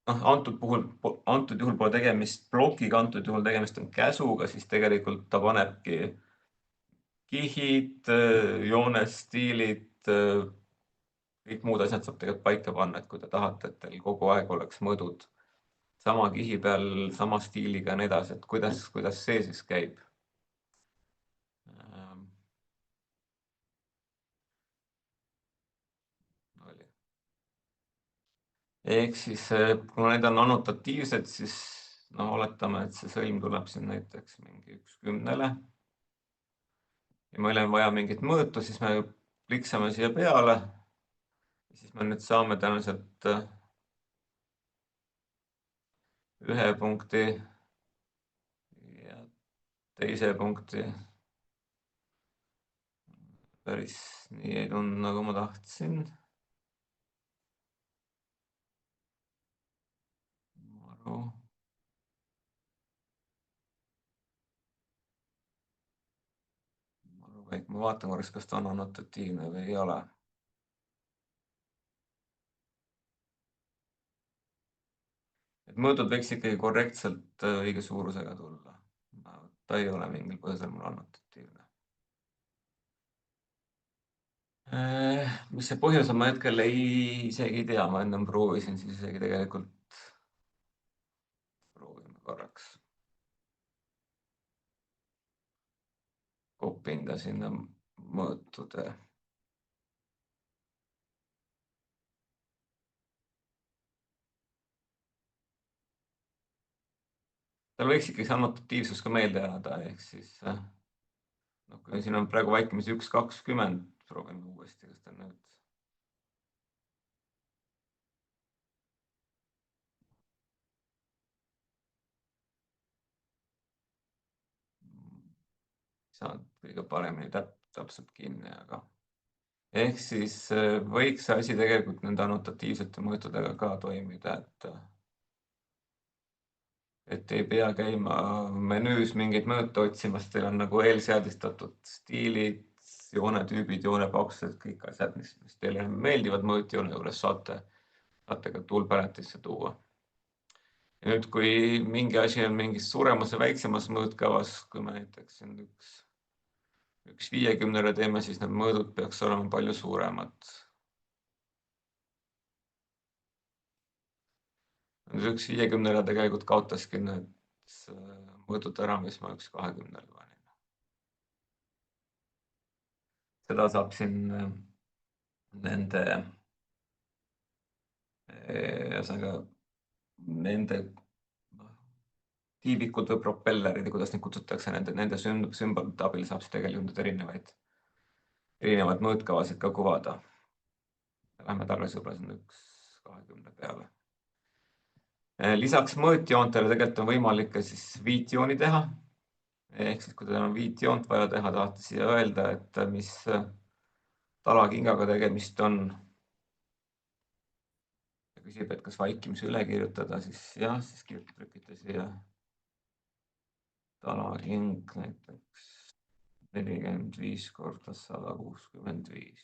antud juhul pole tegemist blokiga, antud juhul tegemist on käsuga, siis tegelikult ta panebki kihid, joonestiilid, kõik muud asjad saab tegelikult paika panna, et kui te tahate, et teil kogu aeg oleks mõõdud sama kihi peal, sama stiiliga ja nii edasi, et kuidas see siis käib. Ehk siis, kuna need on annotatiivsed, siis oletame, et see sõlm tuleb siin näiteks mingi 1/10. Ja meil on vaja mingit mõõtu, siis me kliksame siia peale. Ja siis me nüüd saame tõenäoliselt ühe punkti ja teise punkti. Päris nii ei tundu, nagu ma tahtsin. Ma vaatan korraks, kas ta on annotatiivne või ei ole. Et mõõdud võiks ikkagi korrektselt õige suurusega tulla. Ta ei ole mingil põhjusel mul annotatiivne. Mis see põhjus on, ma hetkel isegi ei tea, ma enne proovisin, siis isegi tegelikult proovime korraks. Kopin ta sinna mõõtude. Tal võiks ikkagi see annotatiivsus ka meelde jääda, ehk siis kui siin on praegu vaikimisi 1/20, proovime uuesti, kas ta nüüd. Saanud kõige paremini täpselt kinni, aga ehk siis võiks see asi tegelikult nende annotatiivsete mõõtudega ka toimida, et ei pea käima menüüs mingeid mõõte otsimas, teil on nagu eelseadistatud stiilid, joonetüübid, joonepaksused, kõik asjad, mis teile meeldivad mõõtjoone juures, saate ka tool paletisse tuua. Ja nüüd, kui mingi asi on mingis suuremas ja väiksemas mõõtkavas, kui me näiteks 1/50 teeme, siis need mõõdud peaks olema palju suuremad. 1/50 tegelikult kaotaski need mõõdud ära, mis ma 1/20 panin. seda saab siin nende, ühesõnaga nende tiibikud või propellerid, kuidas neid kutsutakse, nende sümbolite abil saab siis tegelikult erinevaid mõõtkavasid ka kuvada. Lähme tagasi võib-olla sinna 1/20 peale. Lisaks mõõtjoontele tegelikult on võimalik ka siis viitjooni teha. Ehk siis, kui teil on viitjoont vaja teha, tahate siia öelda, et mis talakingaga tegemist on. Ja küsib, et kas vaikimisi üle kirjutada, siis jah, siis trükite siia talaking näiteks 45 korda 165.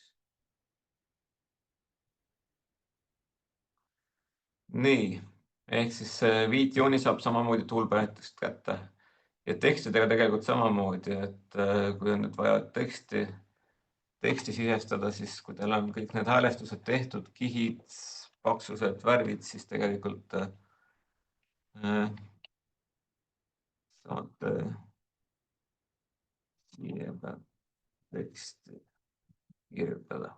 Nii, ehk siis viitjooni saab samamoodi toolpaletist kätte. Ja tekstidega tegelikult samamoodi, et kui on nüüd vaja teksti sisestada, siis kui teil on kõik need häälestused tehtud, kihid, paksused, värvid, siis tegelikult saate siia peal teksti kirjutada.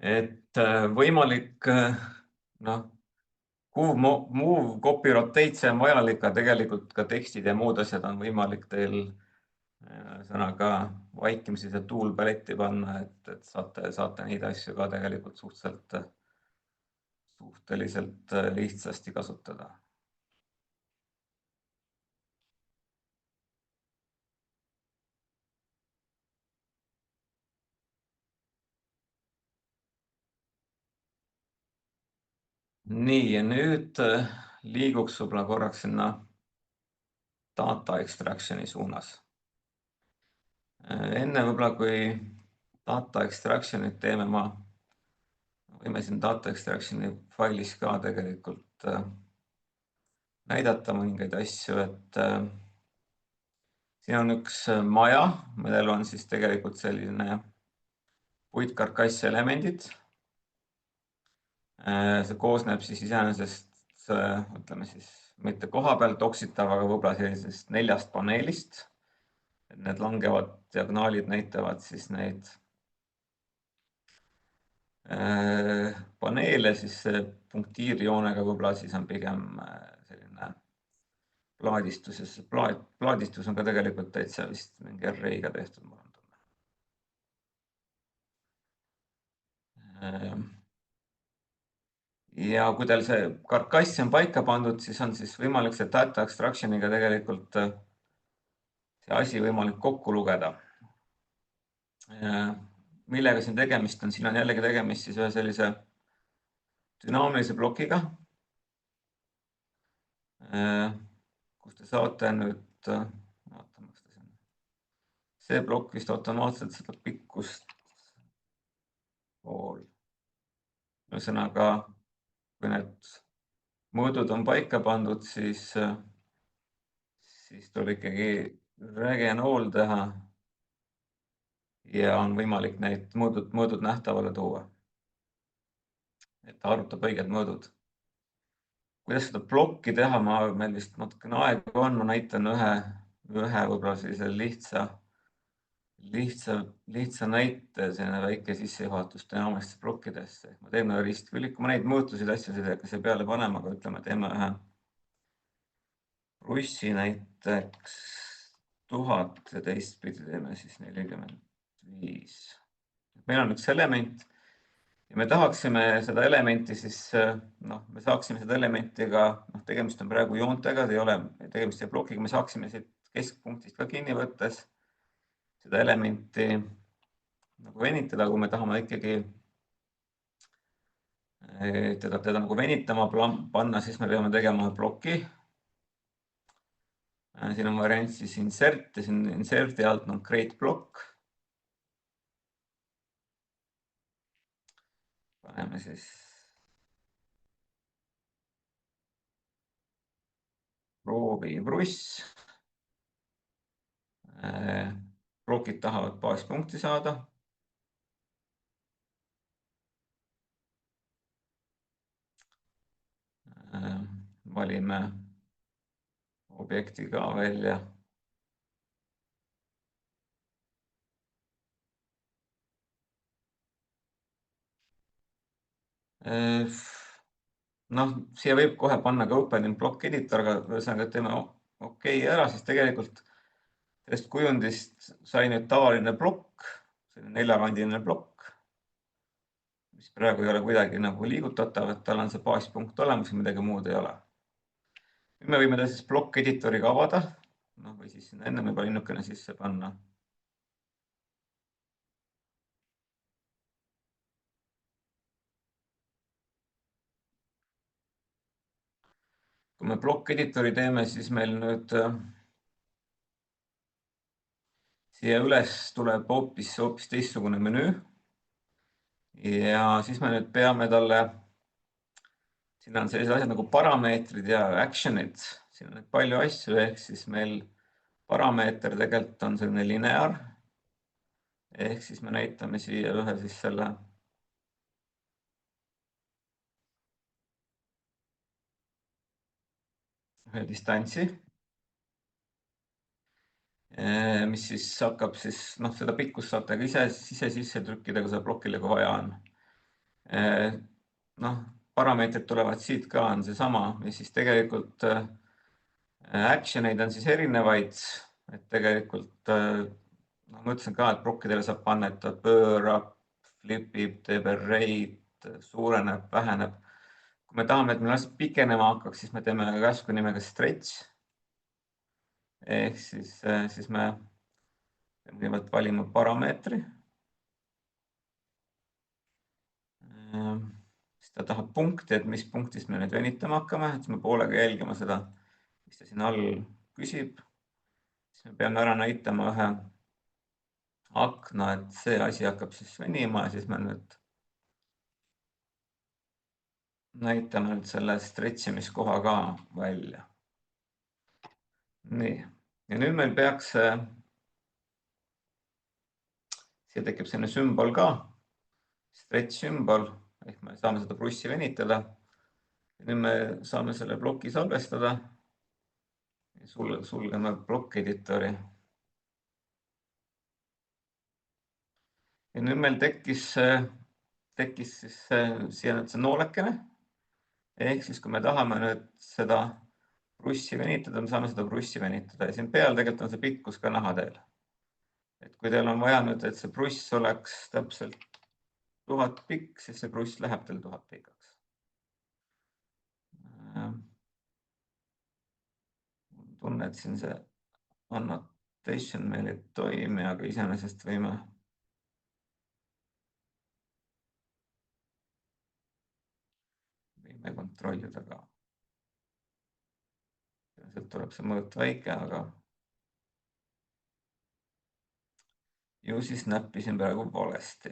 Et võimalik, move, copy, rotate, see on vajalik, aga tegelikult ka tekstid ja muud asjad on võimalik teil sõnaga vaikimisi see tool paletti panna, et saate neid asju ka tegelikult suhteliselt lihtsasti kasutada. Nii, ja nüüd liiguks võib-olla korraks sinna data extraction'i suunas. Enne võib-olla, kui data extraction'it teeme, võime siin data extraction'i failis ka tegelikult näidata mõningaid asju, et siin on üks maja, millel on siis tegelikult selline puitkarkass elemendid. See koosneb siis iseenesest, ütleme siis, mitte koha pealt oksitav, aga võib-olla sellisest 4 paneelist. Need langevad diagonaalid näitavad siis neid paneele, siis punktiirjoonega võib-olla siis on pigem selline plaadistus. Plaadistus on ka tegelikult täitsa vist mingi R-iga tehtud, ma arvan. Ja kui teil see karkass on paika pandud, siis on siis võimalik see data extraction'iga tegelikult see asi võimalik kokku lugeda. Millega siin tegemist on? Siin on jällegi tegemist siis ühe sellise dünaamilise plokiga, kus te saate nüüd, see plokk vist automaatselt seda pikkust pool. Ühesõnaga, kui need mõõdud on paika pandud, siis tuleb ikkagi drag and all teha ja on võimalik neid mõõdud nähtavale tuua. Et ta arvutab õiged mõõdud. Kuidas seda plokki teha? Meil vist natukene aega on, ma näitan ühe võib-olla sellise lihtsa näite, selline väike sissejuhatus dünaamilistesse plokkidesse. Ma teen ühe ristkülliku, ma neid mõõtusid asjasid ei hakka siia peale panema, aga ütleme, teeme ühe Russi näiteks 1000 ja teistpidi teeme siis 45. Meil on üks element ja me tahaksime seda elementi siis, me saaksime seda elementi ka, tegemist on praegu joontega, ei ole tegemist plokiga, me saaksime siit keskpunktist ka kinni võttes seda elementi nagu venitada, kui me tahame ikkagi teda nagu venitama panna, siis me peame tegema ploki. Siin on variant siis insert ja siin inserti alt on create block. Paneme siis proovi Russ. Plokid tahavad baaspunkti saada. Valime objekti ka välja. Noh, siia võib kohe panna ka opening block editor, aga ühesõnaga teeme okei ära, siis tegelikult sellest kujundist sai nüüd tavaline plokk, selline neljakandiline plokk, mis praegu ei ole kuidagi nagu liigutatav, et tal on see baaspunkt olemas ja midagi muud ei ole. Nüüd me võime ta siis block editoriga avada, või siis sinna enne võib linnukene sisse panna. Kui me block editori teeme, siis meil nüüd siia üles tuleb hoopis teistsugune menüü. Ja siis me nüüd peame talle, siin on sellised asjad nagu parameetrid ja action'id, siin on palju asju, ehk siis meil parameeter tegelikult on selline lineaar. Ehk siis me näitame siia ühe siis selle ühe distantsi, mis siis hakkab siis, seda pikkust saate ka ise sisse trükkida, kui seda plokile kui vaja on. Parameetrid tulevad siit ka, on seesama ja siis tegelikult action'eid on siis erinevaid, et tegelikult ma ütlesin ka, et plokkidele saab panna, et ta pöörab, flipib, teeb array'd, suureneb, väheneb. Kui me tahame, et meil asjad pikenema hakkaks, siis me teeme käsku nimega stretch. Ehk siis me kõigepealt valime parameetri. Siis ta tahab punkti, et mis punktist me nüüd venitama hakkame, et me poolega jälgima seda, mis ta siin all küsib. Siis me peame ära näitama ühe akna, et see asi hakkab siis venima ja siis me nüüd näitame nüüd selle stretchimiskoha ka välja. Nii, ja nüüd meil peaks, siia tekib selline sümbol ka, stretch sümbol, ehk me saame seda brussi venitada. Nüüd me saame selle ploki salvestada. Sulgeme block editori. Ja nüüd meil tekkis siis siia nüüd see noolekene. Ehk siis, kui me tahame nüüd seda brussi venitada, me saame seda brussi venitada ja siin peal tegelikult on see pikkus ka näha teil. Et kui teil on vaja nüüd, et see bruss oleks täpselt 1000 pikk, siis see bruss läheb teil 1000 pikaks. Tunne, et siin see annotation meil ei toimi, aga iseenesest võime kontrollida ka. Sealt tuleb see mõõt väike, aga ju siis näppisin praegu valesti.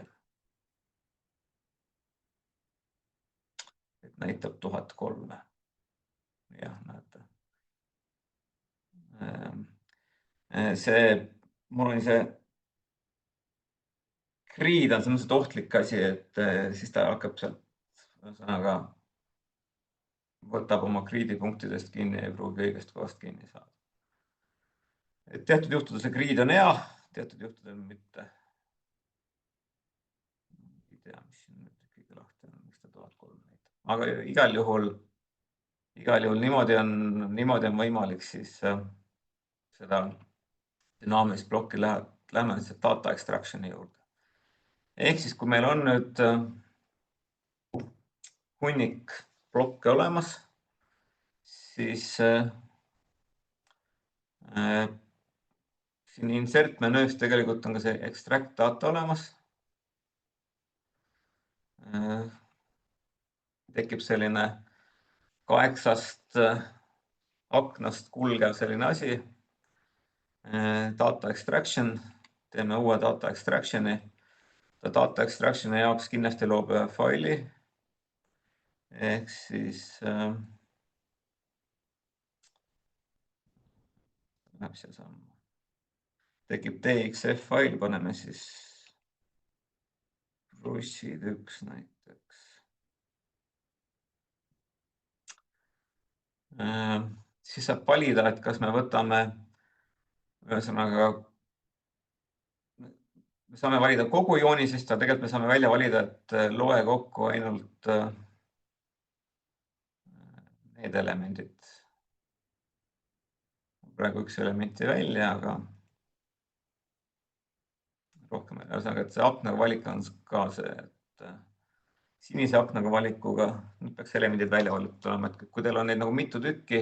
Et näitab 1003. Jah, näete. Mul on see grid on selliselt ohtlik asi, et siis ta hakkab sealt ühesõnaga võtab oma grid'i punktidest kinni ja ei pruugi õigest kohast kinni saada. Et teatud juhtudel see grid on hea, teatud juhtudel mitte. Ei tea, mis siin nüüd kõige lahti on, miks ta 1003 näitab. Aga igal juhul niimoodi on võimalik siis seda dünaamilist plokki lähme data extraction'i juurde. Ehk siis, kui meil on nüüd hunnik blokke olemas, siis siin insert menüüs tegelikult on ka see extract data olemas. Tekib selline 8 aknast kulgev selline asi. Data extraction, teeme uue data extraction'i. Data extraction'i jaoks kindlasti loob ühe faili. Ehk siis läheb siia sammu. Tekib DXF fail, paneme siis brussid 1 näiteks. Siis saab valida, et kas me võtame ühesõnaga me saame valida kogu joonisest, aga tegelikult me saame välja valida, et loe kokku ainult need elemendid. Praegu üks element jäi välja, aga rohkem, ühesõnaga, et see aknaga valik on ka see, et sinise aknaga valikuga nüüd peaks elemendid välja valitud olema, et kui teil on neid nagu mitu tükki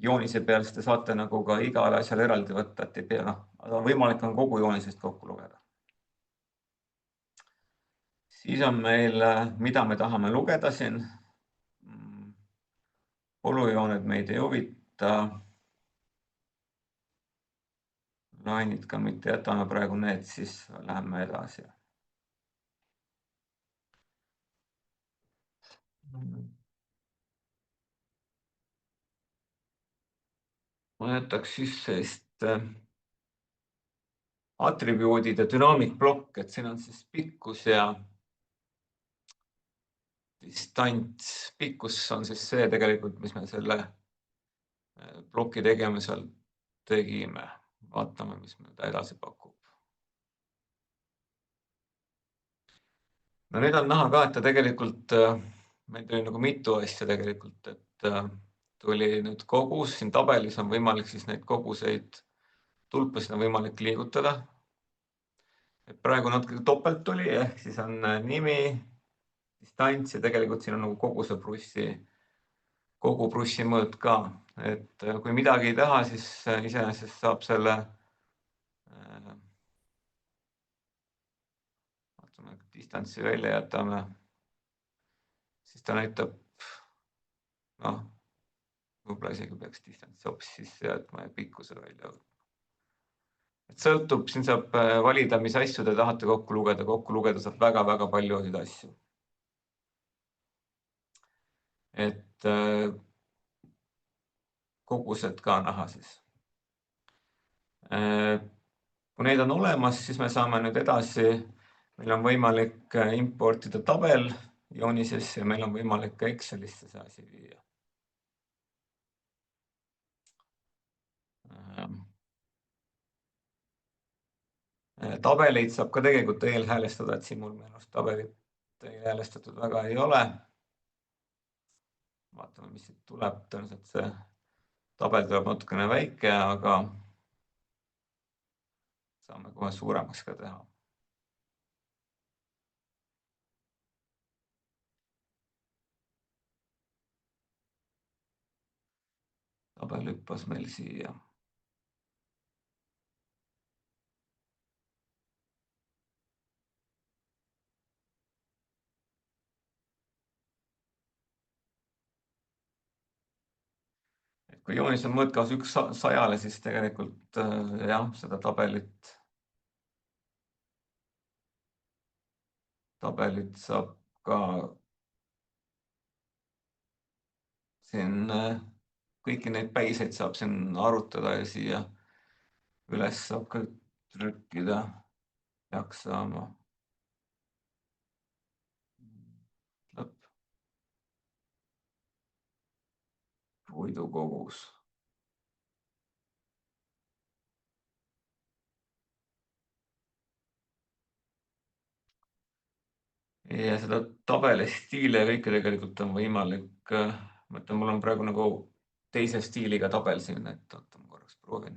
joonise peal, siis te saate nagu ka igale asjale eraldi võtta, et ei pea, noh, võimalik on kogu joonisest kokku lugeda. Siis on meil, mida me tahame lugeda siin. Olujooned meid ei huvita. Lainid ka mitte, jätame praegu need, siis läheme edasi. Ma jätaks siis sellist atribuudid ja dünaamikplokk, et siin on siis pikkus ja distants. Pikkus on siis see tegelikult, mis me selle ploki tegemisel tegime. Vaatame, mis meil ta edasi pakub. No nüüd on näha ka, et ta tegelikult, meil tuli nagu mitu asja tegelikult, et tuli nüüd kogus, siin tabelis on võimalik siis neid koguseid, tulpasid on võimalik liigutada. Et praegu natuke topelt tuli, ehk siis on nimi, distants ja tegelikult siin on nagu kogu brussi mõõt ka. Et kui midagi ei taha, siis iseenesest saab selle, vaatame, distantsi välja jätame, siis ta näitab, noh, võib-olla isegi peaks distantsi hoopis sisse jätma ja pikkuse välja võtma. Et sõltub, siin saab valida, mis asju te tahate kokku lugeda saab väga-väga paljusid asju. Et kogused ka näha siis. Kui neid on olemas, siis me saame nüüd edasi, meil on võimalik importida tabel joonisesse ja meil on võimalik ka Excelisse see asi viia. Tabeleid saab ka tegelikult eelhäälestada, et siin mul meenust tabelit eelhäälestatud väga ei ole. Vaatame, mis siit tuleb. Tõenäoliselt see tabel tuleb natukene väike, aga saame kohe suuremaks ka teha. Tabel hüppas meil siia. Kui joonis on mõõtkas 1/100, siis tegelikult jah, seda tabelit saab ka siin, kõiki neid päiseid saab siin arutada ja siia üles saab ka trükkida, peaks saama. Lõpp. Puidu kogus. Ja seda tabeli stiili ja kõike tegelikult on võimalik, mõtlen, mul on praegu nagu teise stiiliga tabel siin, et oota, ma korraks proovin.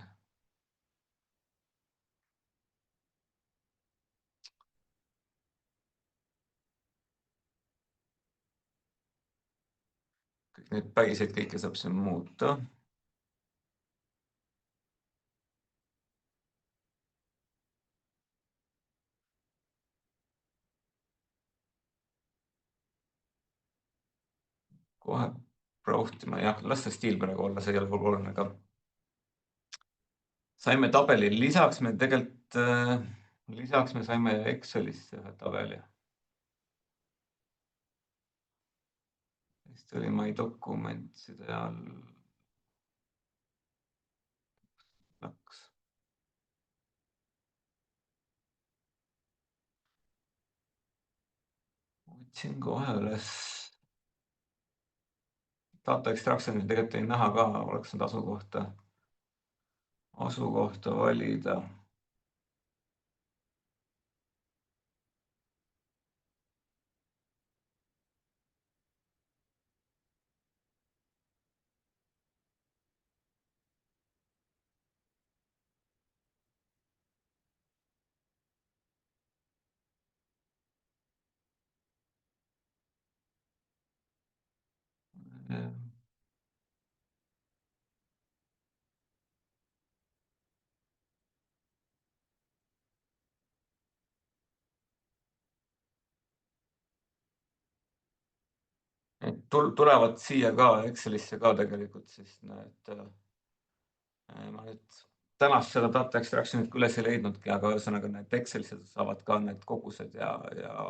Kõik neid päiseid kõike saab siin muuta. Kohe prauhtima, jah, las see stiil praegu olla, see ei ole oluline ka. Saime tabeli, lisaks me tegelikult, lisaks me saime Excelisse ühe tabeli. Vist oli My Documentside all. Läks. Võtsin kohe üles. Data extraction'il tegelikult ei näha ka, oleks nüüd asukohta valida. tulevad siia ka Excelisse ka tegelikult siis need, ma nüüd tänast seda data extraction'it küll üles ei leidnudki, aga ühesõnaga need Excelisse saavad ka need kogused ja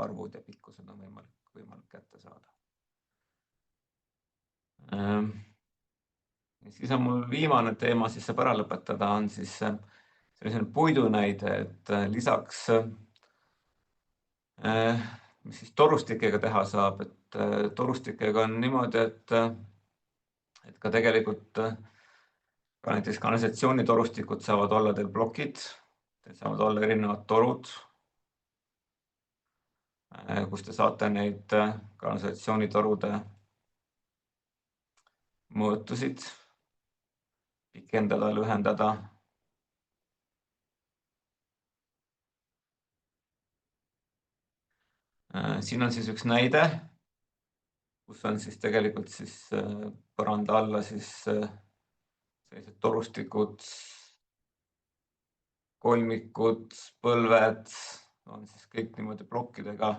arvud ja pikkused on võimalik kätte saada. Siis on mul viimane teema, siis saab ära lõpetada, on siis selline puidu näide, et lisaks, mis siis torustikega teha saab, et torustikega on niimoodi, et ka tegelikult ka näiteks kanalisatsioonitorustikud saavad olla teil plokid, teil saavad olla erinevad torud, kus te saate neid kanalisatsioonitorude mõõtusid pikendada, lühendada. Siin on siis üks näide, kus on siis tegelikult siis põranda alla siis sellised torustikud, kolmikud, põlved on siis kõik niimoodi plokkidega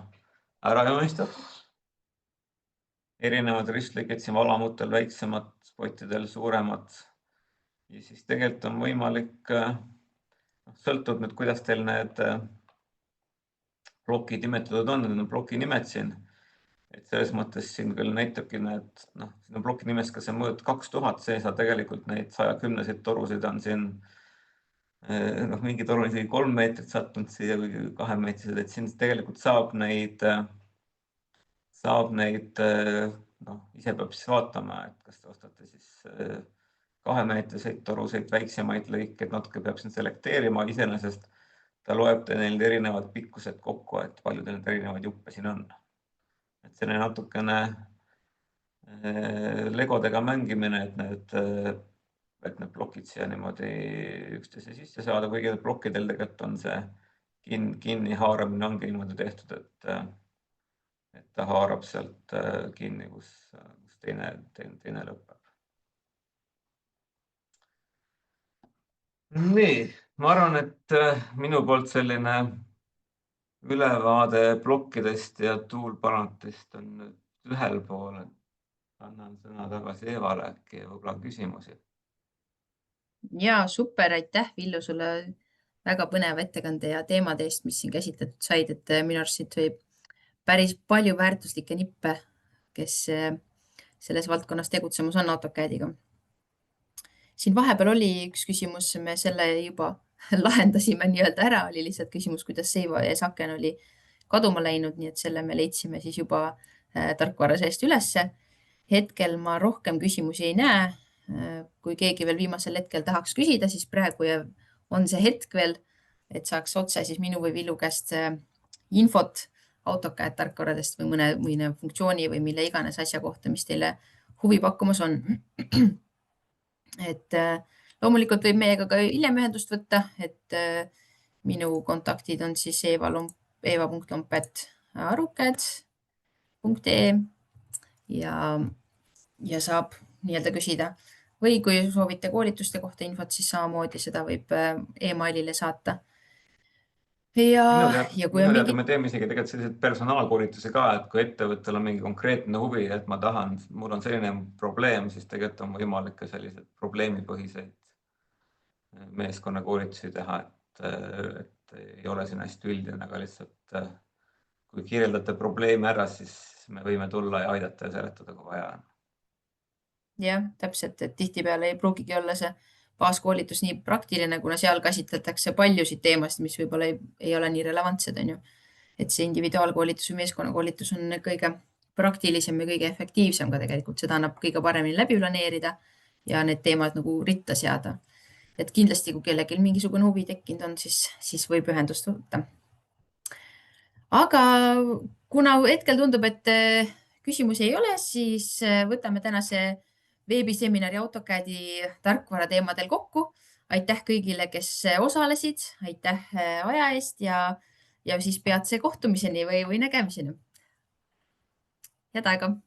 ära joonistatud. Erinevad ristlõiged siin valamutel, väiksemad, pottidel suuremad. Ja siis tegelikult on võimalik, sõltub nüüd, kuidas teil need plokid nimetatud on, need on ploki nimed siin. Et selles mõttes siin küll näitabki need, siin on ploki nimes ka see mõõt 2000 sees, aga tegelikult neid 110 torusid on siin, mingi toru on isegi 3 meetrit sattunud siia, või 2 meetrised, et siin tegelikult saab neid, ise peab siis vaatama, et kas te ostate siis 2-meetriseid toruseid, väiksemaid lõikeid, natuke peab siin selekteerima, iseenesest ta loeb neil erinevad pikkused kokku, et palju teil erinevaid juppe siin on. Et selline natukene legodega mängimine, et need plokid siia niimoodi üksteise sisse saada, kuigi plokkidel tegelikult on see kinni haaramine ongi niimoodi tehtud, et ta haarab sealt kinni, kus teine lõpeb. Nii, ma arvan, et minu poolt selline ülevaade plokkidest ja toolbarantist on nüüd ühel pool. Annan sõna tagasi Evale, äkki võib-olla küsimusi. Ja super, aitäh Villu sulle väga põneva ettekande ja teemade eest, mis siin käsitletud said, et minu arust siit võib päris palju väärtuslikke nippe, kes selles valdkonnas tegutsemus on AutoCAD-iga. Siin vahepeal oli üks küsimus, me selle juba lahendasime nii-öelda ära, oli lihtsalt küsimus, kuidas Seiva ees aken oli kaduma läinud, nii et selle me leidsime siis juba tarkvara seest ülesse. Hetkel ma rohkem küsimusi ei näe. Kui keegi veel viimasel hetkel tahaks küsida, siis praegu on see hetk veel, et saaks otse siis minu või Villu käest infot AutoCAD tarkvaradest või mõne funktsiooni või mille iganes asja kohta, mis teile huvi pakkumas on. Et loomulikult võib meiega ka hiljem ühendust võtta, et minu kontaktid on siis eva.lompet@arukad.ee ja saab nii-öelda küsida. Või kui soovite koolituste kohta infot, siis samamoodi seda võib e-mailile saata. Minu teada me teeme isegi tegelikult selliseid personaalkoolitusi ka, et kui ettevõttel on mingi konkreetne huvi, et mul on selline probleem, siis tegelikult on võimalik ka sellised probleemipõhiseid meeskonnakoolitusi teha, et ei ole siin hästi üldine, aga lihtsalt kui kirjeldate probleemi ära, siis me võime tulla ja aidata ja seletada, kui vaja on. Jah, täpselt, et tihtipeale ei pruugigi olla see baaskoolitus nii praktiline, kuna seal käsitletakse paljusid teemasid, mis võib-olla ei ole nii relevantsed, on ju. Et see individuaalkoolitus või meeskonnakoolitus on kõige praktilisem ja kõige efektiivsem ka tegelikult. Seda annab kõige paremini läbi planeerida ja need teemad nagu ritta seada. Et kindlasti, kui kellelgi mingisugune huvi tekkinud on, siis võib ühendust võtta. Aga kuna hetkel tundub, et küsimusi ei ole, siis võtame tänase veebiseminari AutoCAD-i tarkvara teemadel kokku. Aitäh kõigile, kes osalesid, aitäh aja eest ja siis peatse kohtumiseni või nägemiseni. Head aega!